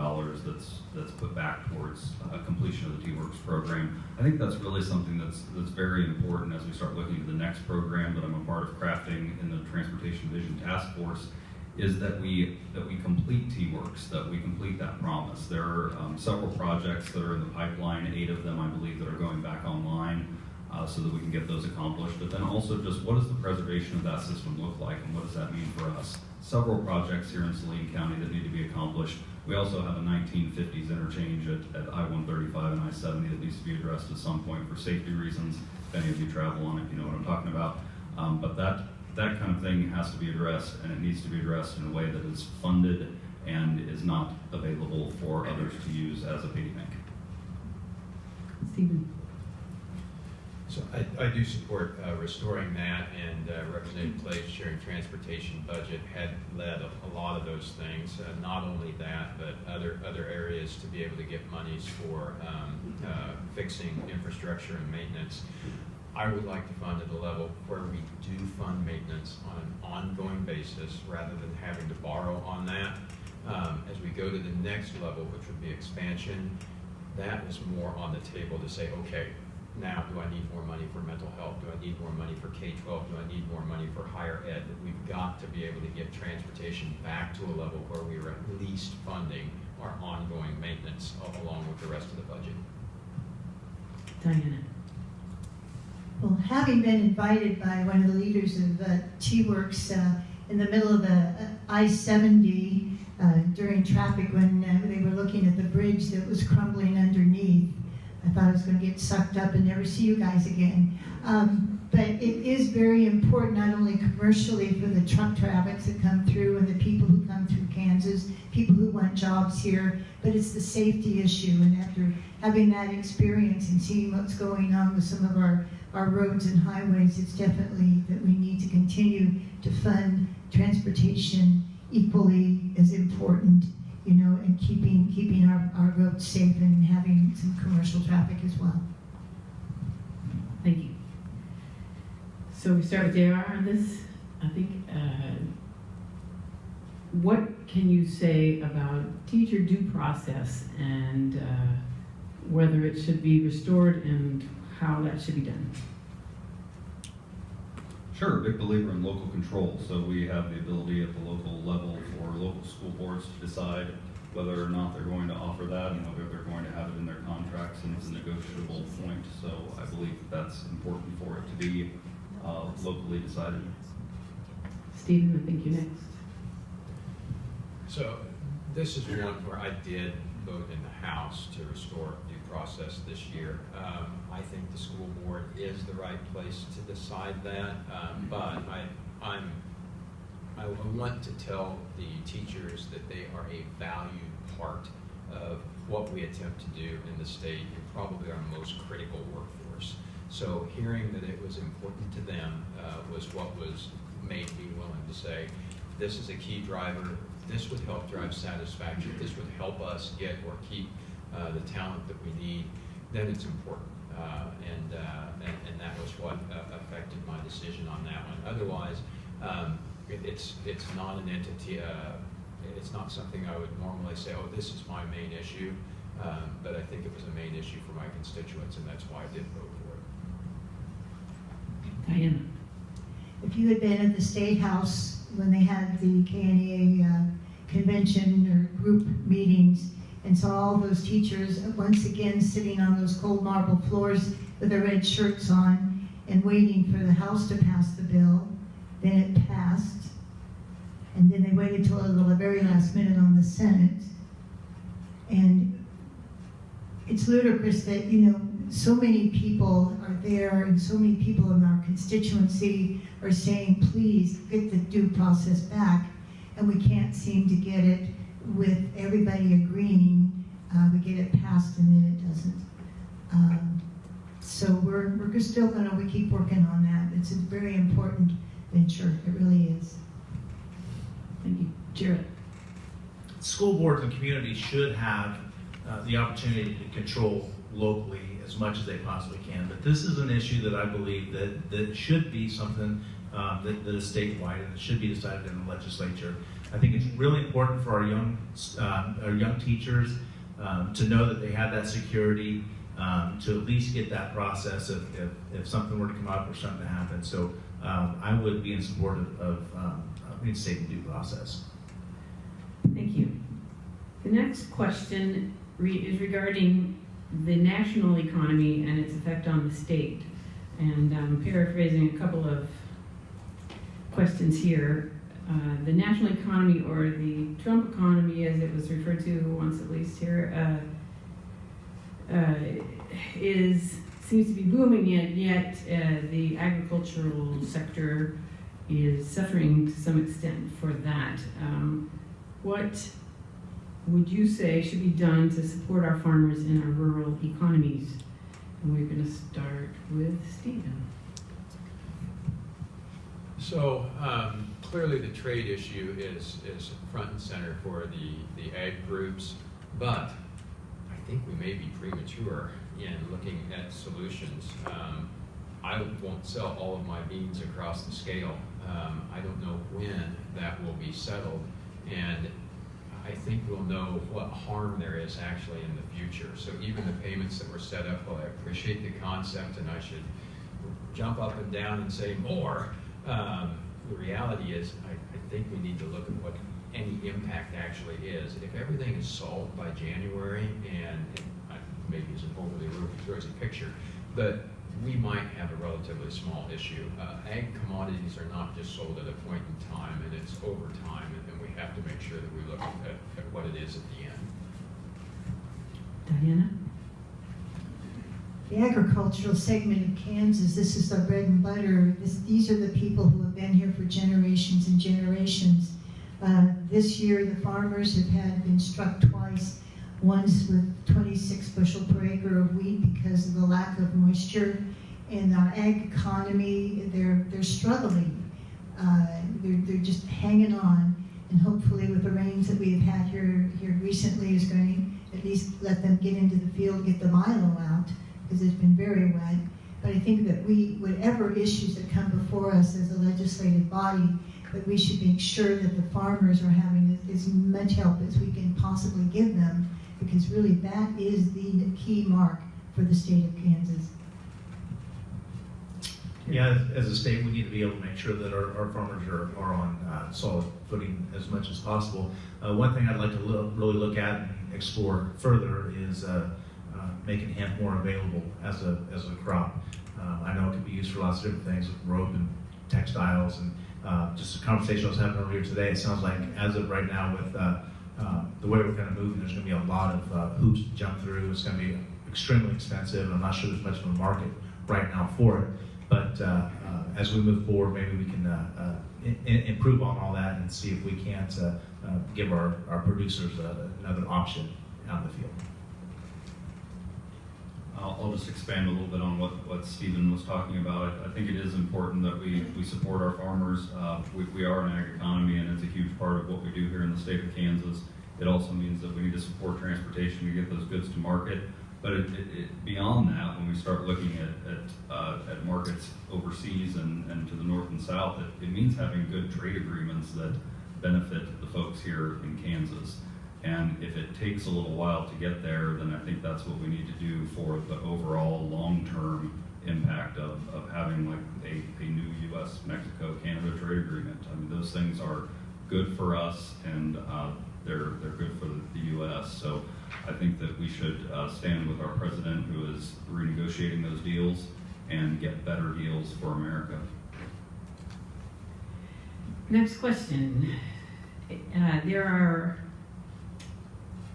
that's put back towards completion of the T-Works program. I think that's really something that's very important as we start looking at the next program that I'm a part of crafting in the Transportation Vision Task Force, is that we complete T-Works, that we complete that promise. There are several projects that are in the pipeline, 8 of them I believe that are going back online so that we can get those accomplished. But then also just what does the preservation of that system look like and what does that mean for us? Several projects here in Salina County that need to be accomplished. We also have a 1950s interchange at I-135 and I-70 that needs to be addressed at some point for safety reasons. If any of you travel on it, you know what I'm talking about. But that kind of thing has to be addressed, and it needs to be addressed in a way that is funded and is not available for others to use as a piggy bank. Stephen. So I do support restoring that, and Representative Clay's sharing transportation budget had led a lot of those things. Not only that, but other areas to be able to get monies for fixing infrastructure and maintenance. I would like to fund at a level where we do fund maintenance on an ongoing basis rather than having to borrow on that. As we go to the next level, which would be expansion, that is more on the table to say, okay, now do I need more money for mental health? Do I need more money for K-12? Do I need more money for higher ed? We've got to be able to get transportation back to a level where we are at least funding our ongoing maintenance along with the rest of the budget. Diana. Well, having been invited by one of the leaders of T-Works in the middle of the I-70 during traffic when they were looking at the bridge that was crumbling underneath, I thought I was going to get sucked up and never see you guys again. But it is very important, not only commercially for the truck traffics that come through and the people who come through Kansas, people who want jobs here, but it's the safety issue. And after having that experience and seeing what's going on with some of our roads and highways, it's definitely that we need to continue to fund transportation equally as important, you know, and keeping our roads safe and having some commercial traffic as well. Thank you. So we start with JR on this. I think, what can you say about teacher due process and whether it should be restored and how that should be done? Sure, big believer in local control. So we have the ability at the local level for local school boards to decide whether or not they're going to offer that, and whether they're going to have it in their contracts, and it's a negotiable point. So I believe that's important for it to be locally decided. Stephen, I think you're next. So this is one where I did vote in the House to restore due process this year. I think the school board is the right place to decide that, but I want to tell the teachers that they are a valued part of what we attempt to do in the state and probably our most critical workforce. So hearing that it was important to them was what made me willing to say, this is a key driver, this would help drive satisfaction, this would help us get or keep the talent that we need, then it's important. And that was what affected my decision on that one. Otherwise, it's not an entity, it's not something I would normally say, oh, this is my main issue, but I think it was a main issue for my constituents, and that's why I did vote for it. Diana. If you had been at the State House when they had the KNEA convention or group meetings and saw all those teachers once again sitting on those cold marble floors with their red shirts on and waiting for the House to pass the bill, then it passed. And then they waited till the very last minute on the Senate. And it's ludicrous that, you know, so many people are there and so many people in our constituency are saying, please get the due process back. And we can't seem to get it with everybody agreeing. We get it passed and then it doesn't. So we're still we keep working on that. It's a very important venture. It really is. Thank you. Jared. school boards and communities should have the opportunity to control locally as much as they possibly can. But this is an issue that I believe that should be something that is statewide, and it should be decided in the legislature. I think it's really important for our young teachers to know that they have that security, to at least get that process if something were to come up or something to happen. So I would be in support of reinstating due process. Thank you. The next question is regarding the national economy and its effect on the state. And I'm paraphrasing a couple of questions here. The national economy, or the Trump economy as it was referred to once at least here, seems to be booming, and yet the agricultural sector is suffering to some extent for that. What would you say should be done to support our farmers in our rural economies? And we're going to start with Stephen. So clearly the trade issue is front and center for the ag groups, but I think we may be premature in looking at solutions. I won't sell all of my beans across the scale. I don't know when that will be settled, and I think we'll know what harm there is actually in the future. So even the payments that were set up, well, I appreciate the concept and I should jump up and down and say more. The reality is I think we need to look at what any impact actually is. If everything is solved by January, and maybe it's an overly rosy picture, but we might have a relatively small issue. Ag commodities are not just sold at a point in time, and it's over time, and we have to make sure that we look at what it is at the end. Diana? The agricultural segment of Kansas, this is our bread and butter. These are the people who have been here for generations and generations. This year, the farmers have been struck twice, once with 26 bushel per acre of wheat because of the lack of moisture. In our ag economy, they're struggling. They're just hanging on, and hopefully with the rains that we've had here recently is going to at least let them get into the field, get the milo out, because it's been very wet. But I think that whatever issues that come before us as a legislative body, that we should make sure that the farmers are having as much help as we can possibly give them, because really that is the key mark for the state of Kansas. Yeah, as a state, we need to be able to make sure that our farmers are on solid footing as much as possible. One thing I'd like to really look at and explore further is making hemp more available as a crop. I know it can be used for lots of different things, rope and textiles, and just a conversation I was having earlier today. It sounds like as of right now, with the way we're kind of moving, there's going to be a lot of hoops to jump through. It's going to be extremely expensive, and I'm not sure there's much of a market right now for it. But as we move forward, maybe we can improve on all that and see if we can't give our producers another option out in the field. I'll just expand a little bit on what Stephen was talking about. I think it is important that we support our farmers. We are an ag economy, and it's a huge part of what we do here in the state of Kansas. It also means that we need to support transportation to get those goods to market. But beyond that, when we start looking at markets overseas and to the north and south, it means having good trade agreements that benefit the folks here in Kansas. And if it takes a little while to get there, then I think that's what we need to do for the overall long-term impact of having like a new U.S., Mexico, Canada trade agreement. I mean, those things are good for us, and they're good for the U.S. So I think that we should stand with our president, who is renegotiating those deals, and get better deals for America. Next question. There are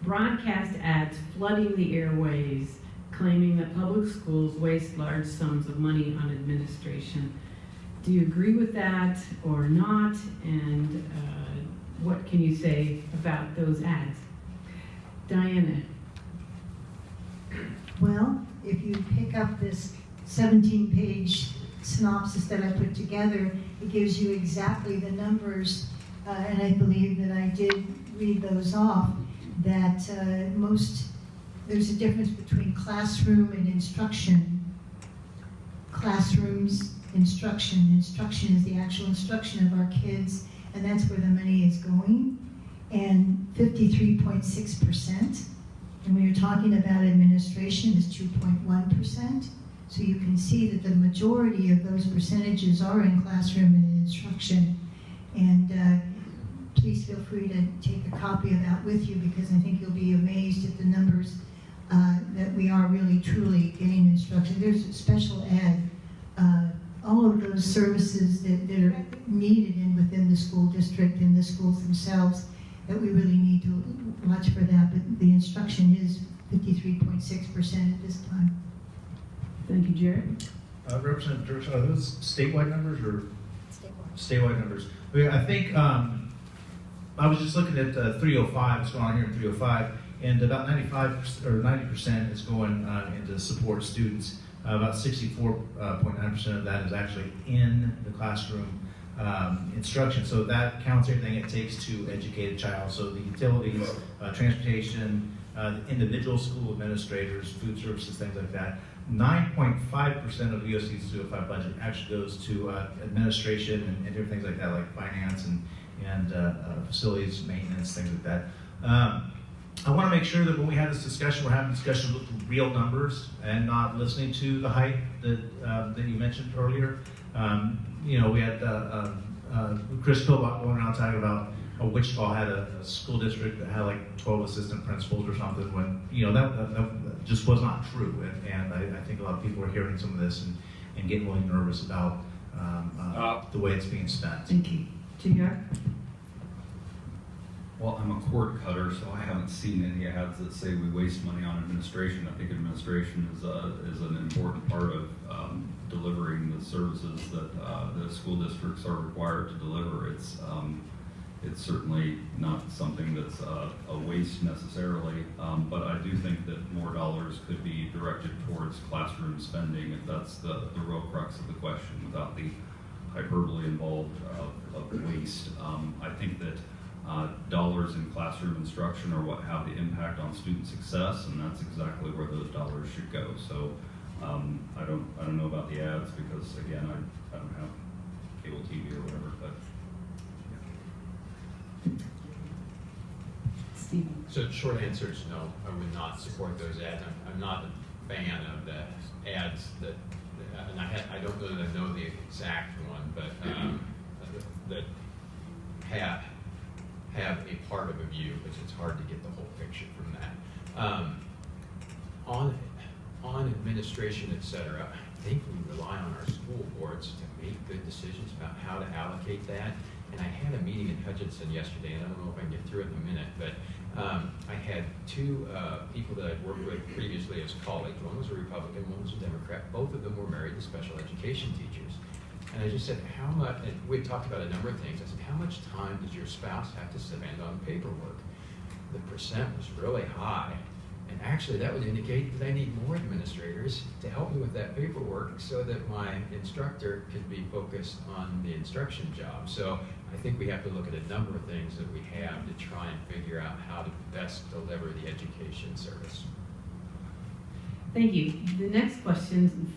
broadcast ads flooding the airways, claiming that public schools waste large sums of money on administration. Do you agree with that or not? And what can you say about those ads? Diana. Well, if you pick up this 17-page synopsis that I put together, it gives you exactly the numbers and I believe that I did read those off, that there's a difference between classroom and instruction. Classrooms, instruction is the actual instruction of our kids, and that's where the money is going. And 53.6%. And when you're talking about administration, is 2.1%. So you can see that the majority of those percentages are in classroom and instruction. And please feel free to take a copy of that with you, because I think you'll be amazed at the numbers that we are really truly getting instruction. There's special ed, all of those services that are needed within the school district and the schools themselves, that we really need to watch for that. But the instruction is 53.6% at this time. Thank you, Jared. Representative Dirks, are those statewide numbers or? Statewide numbers. I think, I was just looking at 305, what's going on here in 305, and about 95 or 90% is going into support students. About 64.9% of that is actually in the classroom instruction. So that counts everything it takes to educate a child. So the utilities, transportation, the individual school administrators, food services, things like that. 9.5% of the USD's 205 budget actually goes to administration and different things like that, like finance and facilities maintenance, things like that. I want to make sure that when we have this discussion, we're having discussions with real numbers and not listening to the hype that you mentioned earlier. We had Chris Philbot going around talking about Wichita had a school district that had like 12 assistant principals or something, when that just was not true. And I think a lot of people are hearing some of this and getting really nervous about the way it's being spent. Thank you. JR? Well, I'm a cord cutter, so I haven't seen any ads that say we waste money on administration. I think administration is an important part of delivering the services that the school districts are required to deliver. It's certainly not something that's a waste necessarily, but I do think that more dollars could be directed towards classroom spending if that's the real crux of the question, without the hyperbole involved of waste. I think that dollars in classroom instruction are what have the impact on student success, and that's exactly where those dollars should go. So I don't know about the ads, because again, I don't have cable TV or whatever, but Steve? So short answer is no, I would not support those ads. I'm not a fan of the ads that, and I don't know that I know the exact one, but that have a part of a view, because it's hard to get the whole picture from that. On administration, et cetera, I think we rely on our school boards to make good decisions about how to allocate that. And I had a meeting in Hutchinson yesterday, and I don't know if I can get through it in a minute, but I had two people that I'd worked with previously as colleagues. One was a Republican, one was a Democrat. Both of them were married to special education teachers. And I just said, how much, and we talked about a number of things. I said, how much time does your spouse have to spend on paperwork? The percent was really high. And actually, that would indicate that I need more administrators to help me with that paperwork so that my instructor could be focused on the instruction job. So I think we have to look at a number of things that we have to try and figure out how to best deliver the education service. Thank you. The next question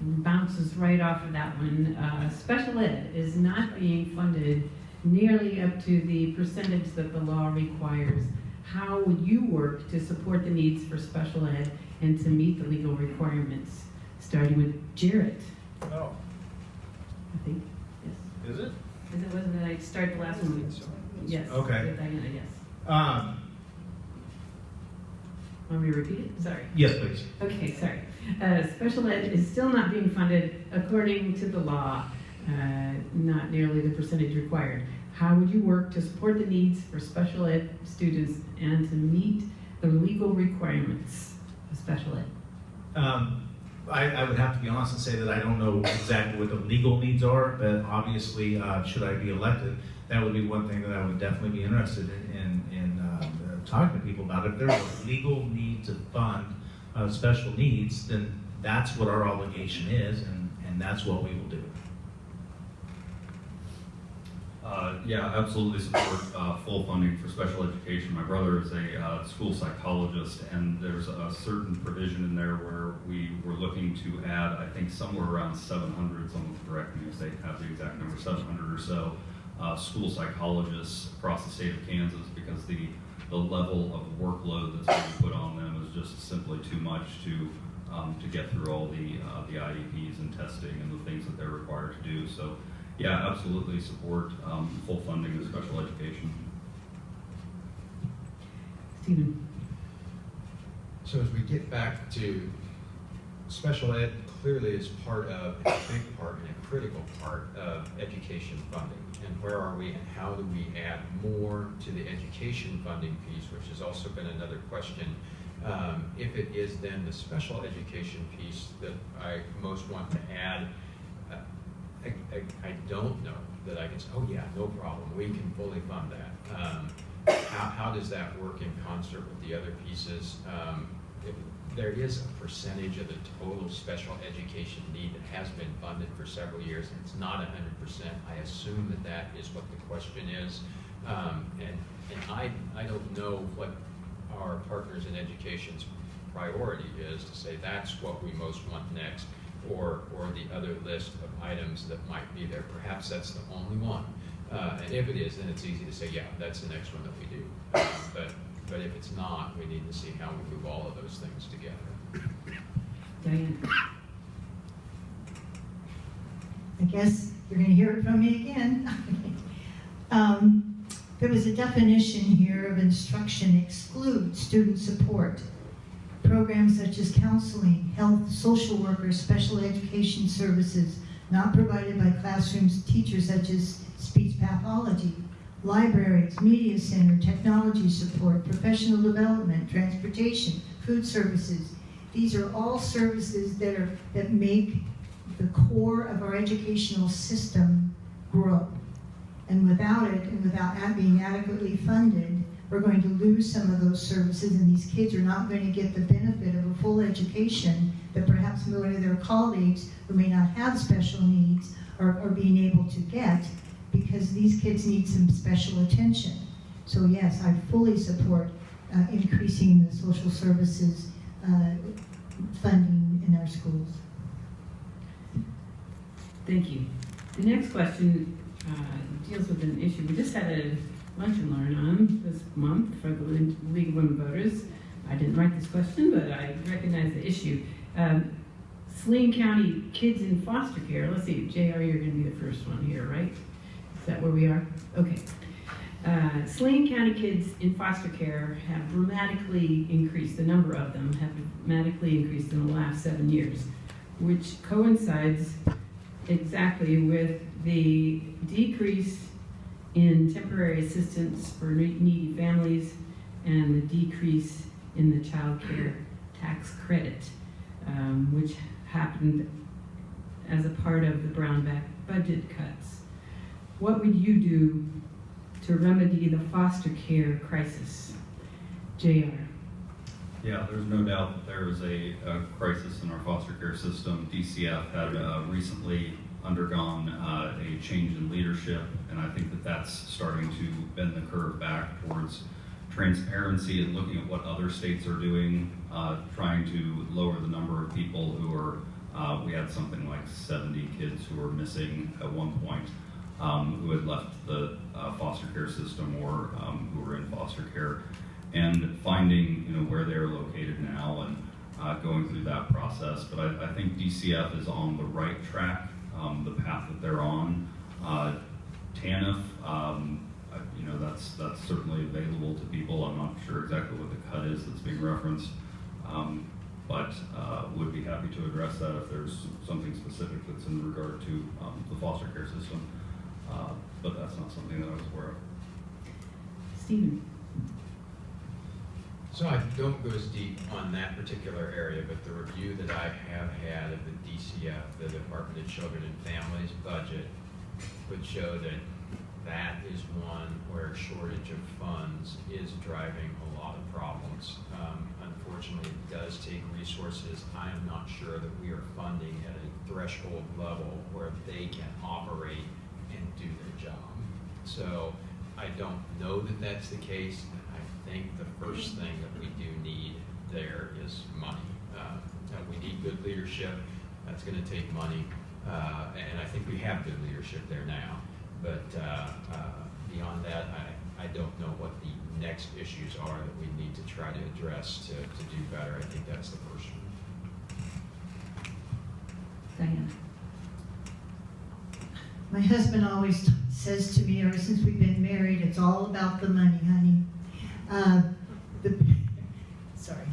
bounces right off of that one. Special ed is not being funded nearly up to the percentage that the law requires. How would you work to support the needs for special ed and to meet the legal requirements? Starting with Jarrett. Oh, I think, yes. is it? Because it wasn't that I start the last one. Yes. Okay. With Diana, yes. Want me to repeat it? Sorry. Yes, please. Okay, sorry. Special ed is still not being funded according to the law, not nearly the percentage required. How would you work to support the needs for special ed students and to meet the legal requirements of special ed? I would have to be honest and say that I don't know exactly what the legal needs are, but obviously, should I be elected, that would be one thing that I would definitely be interested in talking to people about. If there's a legal need to fund special needs, then that's what our obligation is, and that's what we will do. Yeah, absolutely support full funding for special education. My brother is a school psychologist, and there's a certain provision in there where we were looking to add, I think, somewhere around 700, someone will correct me if they have the exact number, 700 or so school psychologists across the state of Kansas, because the level of workload that's being put on them is just simply too much to get through all the IEPs and testing and the things that they're required to do. So, yeah, absolutely support full funding of special education. Stephen? So as we get back to special ed, clearly is part of, a big part and a critical part of education funding. And where are we and how do we add more to the education funding piece, which has also been another question. If it is then the special education piece that I most want to add, I don't know that I can say, oh yeah, no problem, we can fully fund that. How does that work in concert with the other pieces? There is a percentage of the total special education need that has been funded for several years, and it's not 100%. I assume that that is what the question is. And I don't know what our Partners in Education's priority is to say that's what we most want next, or the other list of items that might be there. Perhaps that's the only one. And if it is, then it's easy to say, yeah, that's the next one that we do. But if it's not, we need to see how we move all of those things together. Diane? I guess you're going to hear it from me again. There was a definition here of instruction excludes student support. Programs such as counseling, health, social workers, special education services not provided by classrooms, teachers such as speech pathology, libraries, media center, technology support, professional development, transportation, food services. These are all services that make the core of our educational system grow. And without it, and without being adequately funded, we're going to lose some of those services, and these kids are not going to get the benefit of a full education that perhaps many of their colleagues who may not have special needs are being able to get, because these kids need some special attention. So yes, I fully support increasing the social services funding in our schools. Thank you. The next question deals with an issue we just had a lunch and learn on this month for the League of Women Voters. I didn't write this question, but I recognize the issue. Salina County kids in foster care. Let's see, JR, you're going to be the first one here, right? Is that where we are? Okay. Salina County kids in foster care have dramatically increased. The number of them have dramatically increased in the last 7 years, which coincides exactly with the decrease in temporary assistance for needy families and the decrease in the child care tax credit, which happened as a part of the Brownback budget cuts. What would you do to remedy the foster care crisis? JR. Yeah, there's no doubt that there is a crisis in our foster care system. DCF had recently undergone a change in leadership, and I think that that's starting to bend the curve back towards transparency and looking at what other states are doing, trying to lower the number of people who are, we had something like 70 kids who were missing at one point, who had left the foster care system or who were in foster care, and finding where they're located now and going through that process. But I think DCF is on the right track, the path that they're on. TANF, that's certainly available to people. I'm not sure exactly what the cut is that's being referenced, but would be happy to address that if there's something specific that's in regard to the foster care system. But that's not something that I was aware of. Stephen. So I don't go as deep on that particular area, but the review that I have had of the DCF, the Department of Children and Families budget, would show that that is one where shortage of funds is driving a lot of problems. Unfortunately, it does take resources. I am not sure that we are funding at a threshold level where they can operate and do their job. So I don't know that that's the case. I think the first thing that we do need there is money. We need good leadership. That's going to take money. And I think we have good leadership there now. But beyond that, I don't know what the next issues are that we need to try to address to do better. I think that's the first one. Diana. My husband always says to me, ever since we've been married, it's all about the money, honey. Sorry.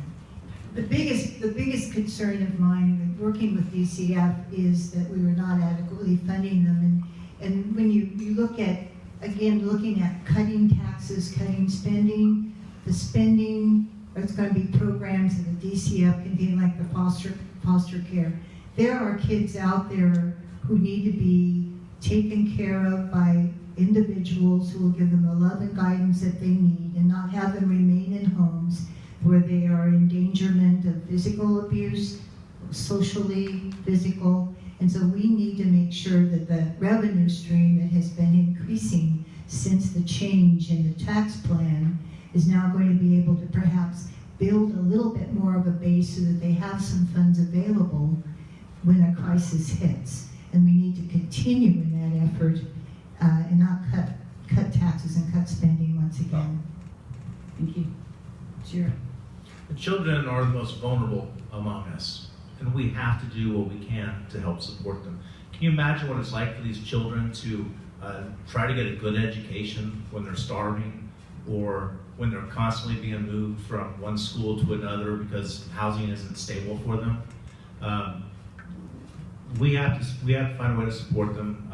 The biggest concern of mine working with DCF is that we were not adequately funding them. And when you look at, again, looking at cutting taxes, cutting spending, the spending, there's going to be programs in the DCF contain like the foster care. There are kids out there who need to be taken care of by individuals who will give them the love and guidance that they need and not have them remain in homes where they are in endangerment of physical abuse, socially, physical. And so we need to make sure that the revenue stream that has been increasing since the change in the tax plan is now going to be able to perhaps build a little bit more of a base so that they have some funds available when a crisis hits. And we need to continue in that effort and not cut taxes and cut spending once again. Thank you. Jared. The children are the most vulnerable among us, and we have to do what we can to help support them. Can you imagine what it's like for these children to try to get a good education when they're starving, or when they're constantly being moved from one school to another because housing isn't stable for them? We have to find a way to support them,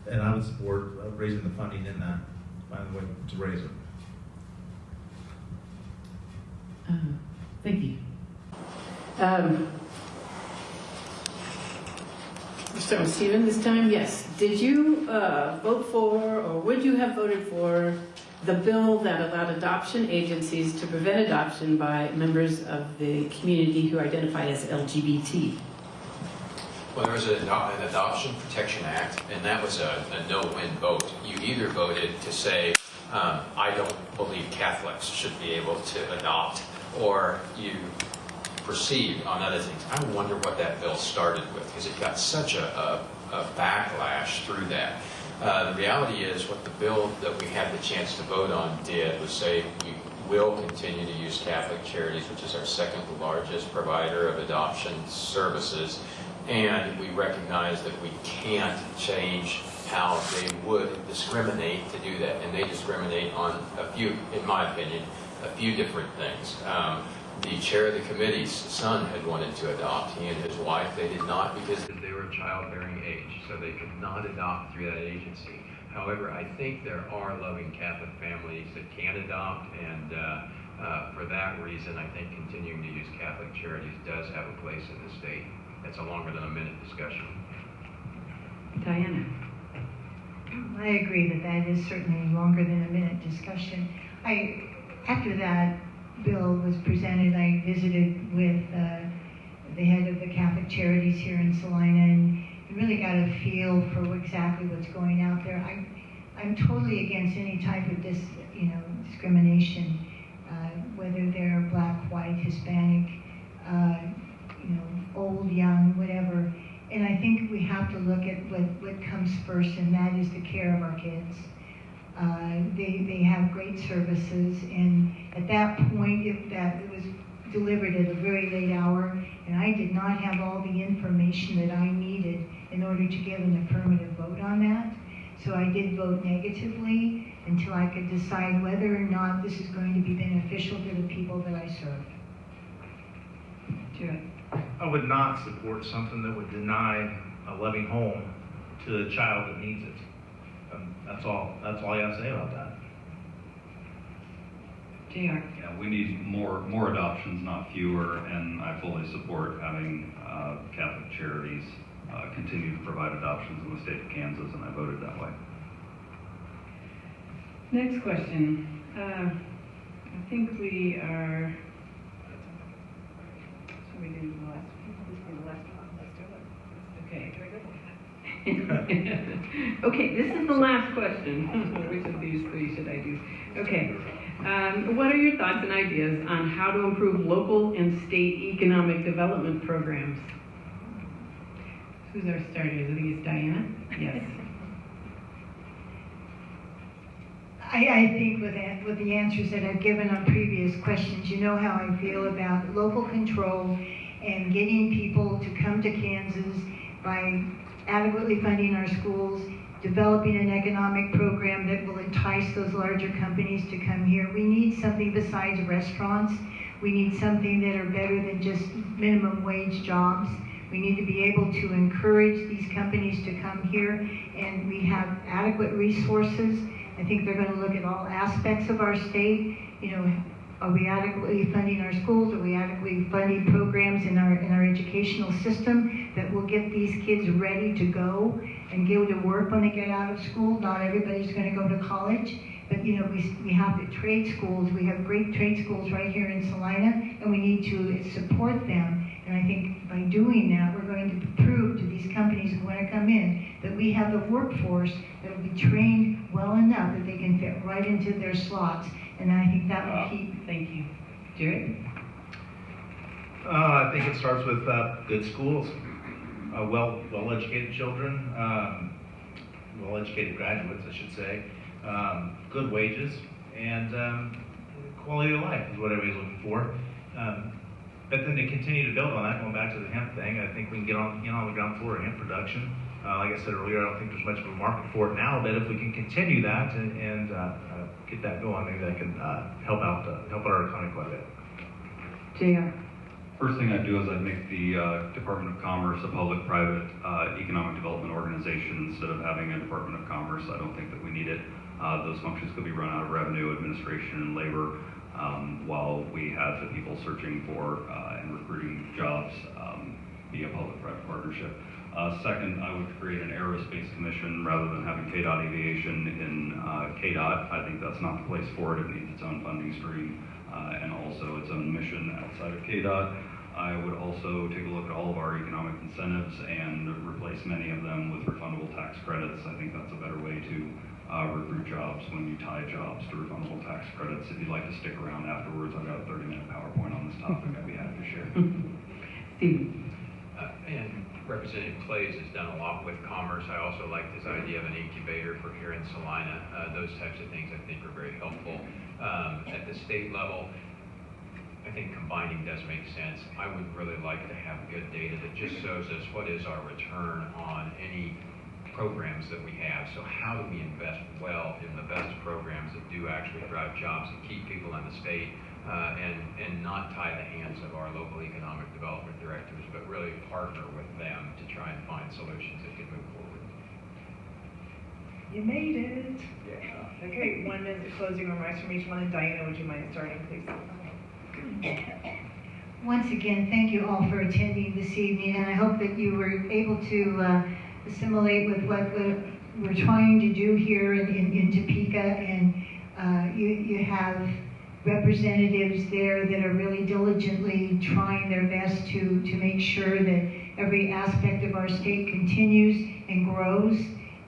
and I would support raising the funding in that, find a way to raise it. Thank you. We'll start with Stephen this time. Yes. Did you vote for, or would you have voted for, the bill that allowed adoption agencies to prevent adoption by members of the community who identify as LGBT? Well, there was an Adoption Protection Act, and that was a no-win vote. You either voted to say, I don't believe Catholics should be able to adopt, or you proceed on other things. I wonder what that bill started with, because it got such a backlash through that. The reality is what the bill that we had the chance to vote on did was say we will continue to use Catholic Charities, which is our second largest provider of adoption services, and we recognize that we can't change how they would discriminate to do that, and they discriminate on a few, in my opinion, a few different things. The chair of the committee's son had wanted to adopt. He and his wife, they did not because they were childbearing age, so they could not adopt through that agency. However, I think there are loving Catholic families that can adopt, and for that reason, I think continuing to use Catholic Charities does have a place in the state. That's a longer than a minute discussion. Diana. I agree that is certainly longer than a minute discussion. After that bill was presented, I visited with the head of the Catholic Charities here in Salina and really got a feel for exactly what's going out there. I'm totally against any type of discrimination, whether they're black, white, Hispanic, old, young, whatever. And I think we have to look at what comes first, and that is the care of our kids. They have great services, and at that point, it was delivered at a very late hour, and I did not have all the information that I needed in order to give an affirmative vote on that. So I did vote negatively until I could decide whether or not this is going to be beneficial to the people that I serve. Jared. I would not support something that would deny a loving home to the child that needs it. That's all I have to say about that. JR. Yeah, we need more adoptions, not fewer, and I fully support having Catholic Charities continue to provide adoptions in the state of Kansas, and I voted that way. Next question. I think we are. Should we do the last one? Okay. Okay, this is the last question. Which of these three should I do? Okay. What are your thoughts and ideas on how to improve local and state economic development programs? Who's our starter? I think it's Diana? Yes. I think with the answers that I've given on previous questions, you know how I feel about local control and getting people to come to Kansas by adequately funding our schools, developing an economic program that will entice those larger companies to come here. We need something besides restaurants. We need something that are better than just minimum wage jobs. We need to be able to encourage these companies to come here, and we have adequate resources. I think they're going to look at all aspects of our state. You know, are we adequately funding our schools? Are we adequately funding programs in our educational system that will get these kids ready to go and go to work when they get out of school? Not everybody's going to go to college, but you know, we have the trade schools. We have great trade schools right here in Salina, and we need to support them. And I think by doing that, we're going to prove to these companies who want to come in that we have the workforce that will be trained well enough that they can fit right into their slots. And I think that will keep. Thank you. Jared? I think it starts with good schools, well-educated children, well-educated graduates, I should say, good wages, and quality of life is what everybody's looking for. But then to continue to build on that, going back to the hemp thing, I think we can get on the ground floor of hemp production. Like I said earlier, I don't think there's much of a market for it now, but if we can continue that and get that going, maybe that can help out our economy quite a bit. JR? First thing I'd do is I'd make the Department of Commerce a public-private economic development organization instead of having a Department of Commerce. I don't think that we need it. Those functions could be run out of revenue, administration, and labor, while we have the people searching for and recruiting jobs via public-private partnership. Second, I would create an aerospace commission rather than having KDOT Aviation in KDOT. I think that's not the place for it. It needs its own funding stream and also its own mission outside of KDOT. I would also take a look at all of our economic incentives and replace many of them with refundable tax credits. I think that's a better way to recruit jobs when you tie jobs to refundable tax credits. If you'd like to stick around afterwards, I've got a 30-minute PowerPoint on this topic I'd be happy to share. Steve? And Representative Clays has done a lot with commerce. I also like this idea of an incubator for here in Salina. Those types of things I think are very helpful. At the state level, I think combining does make sense. I would really like to have good data that just shows us what is our return on any programs that we have. So how do we invest well in the best programs that do actually drive jobs and keep people in the state and not tie the hands of our local economic development directors, but really partner with them to try and find solutions that can move forward. You made it. Yeah. Okay, 1 minute closing remarks from each one. And Diana, would you mind starting, please? Once again, thank you all for attending this evening, and I hope that you were able to assimilate with what we're trying to do here in Topeka, and you have representatives there that are really diligently trying their best to make sure that every aspect of our state continues and grows.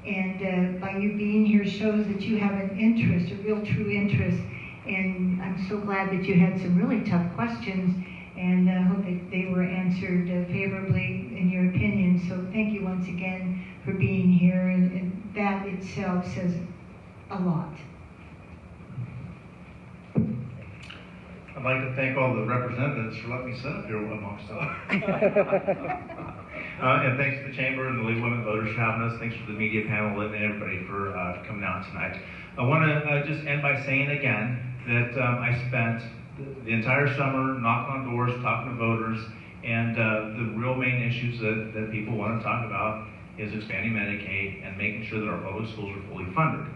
And by you being here shows that you have an interest, a real true interest. And I'm so glad that you had some really tough questions, and I hope that they were answered favorably in your opinion. So thank you once again for being here, and that itself says a lot. I'd like to thank all the representatives for letting me sit up here amongst them. And thanks to the Chamber and the League of Women Voters for having us. Thanks to the media panel and everybody for coming out tonight. I want to just end by saying again that I spent the entire summer knocking on doors, talking to voters, and the real main issues that people want to talk about is expanding Medicaid and making sure that our public schools are fully funded.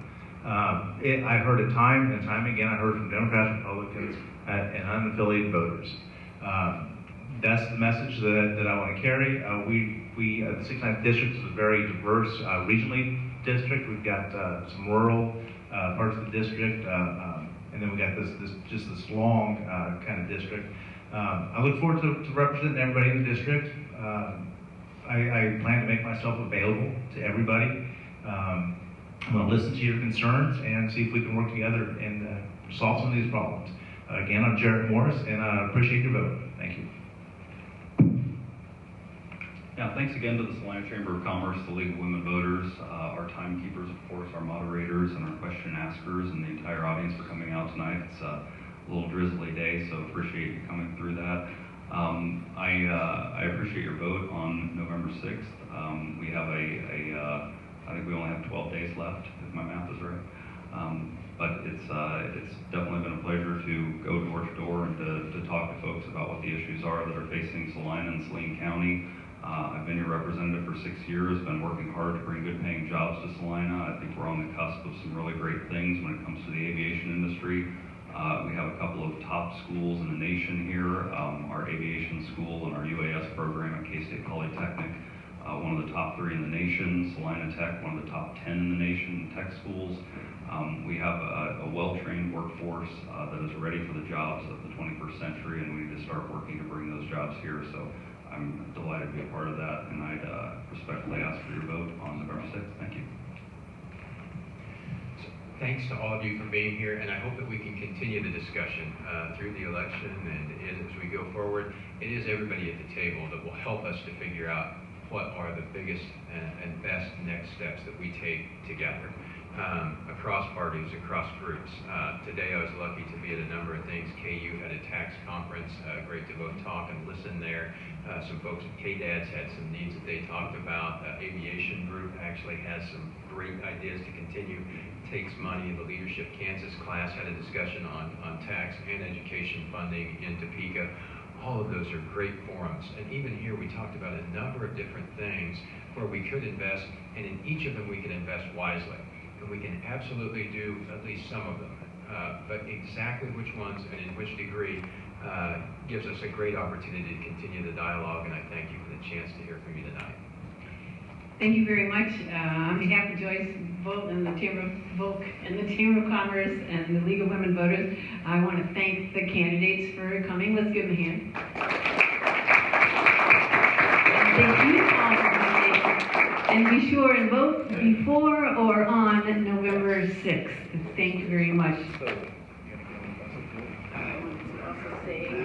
I heard it time and time again. I heard from Democrats, Republicans, and unaffiliated voters. That's the message that I want to carry. We the 69th district is a very diverse regionally district. We've got some rural parts of the district, and then we got this long kind of district. I look forward to representing everybody in the district. I plan to make myself available to everybody. I'm going to listen to your concerns and see if we can work together and solve some of these problems. Again, I'm Jarrett Morris, and I appreciate your vote. Thank you. Yeah, thanks again to the Salina Chamber of Commerce, the League of Women Voters, our timekeepers, of course, our moderators, and our question askers, and the entire audience for coming out tonight. It's a little drizzly day, so appreciate you coming through that. I appreciate your vote on November 6th. We have I think we only have 12 days left, if my math is right. But it's definitely been a pleasure to go door to door and to talk to folks about what the issues are that are facing Salina and Saline County. I've been your representative for 6 years, been working hard to bring good paying jobs to Salina. I think we're on the cusp of some really great things when it comes to the aviation industry. We have a couple of top schools in the nation here, our aviation school and our UAS program at K-State Polytechnic, one of the top 3 in the nation, Salina Tech, one of the top 10 in the nation in tech schools. We have a well-trained workforce that is ready for the jobs of the 21st century, and we need to start working to bring those jobs here. So I'm delighted to be a part of that, and I'd respectfully ask for your vote on November 6th. Thank you. Thanks to all of you for being here, and I hope that we can continue the discussion through the election and as we go forward. It is everybody at the table that will help us to figure out what are the biggest and best next steps that we take together. Across parties, across groups. Today I was lucky to be at a number of things. KU had a tax conference, great to both talk and listen there. Some folks at KDADS had some needs that they talked about. Aviation group actually has some great ideas to continue. Takes money. The Leadership Kansas class had a discussion on tax and education funding in Topeka. All of those are great forums. And even here we talked about a number of different things where we could invest, and in each of them we can invest wisely. And we can absolutely do at least some of them. But exactly which ones and in which degree gives us a great opportunity to continue the dialogue, and I thank you for the chance to hear from you tonight. Thank you very much. On behalf of Joyce Volk and the Chamber of Volk and the Chamber of Commerce and the League of Women Voters, I want to thank the candidates for coming. Let's give them a hand. And thank you all for coming. And be sure and vote before or on November 6th. Thank you very much. I want to also say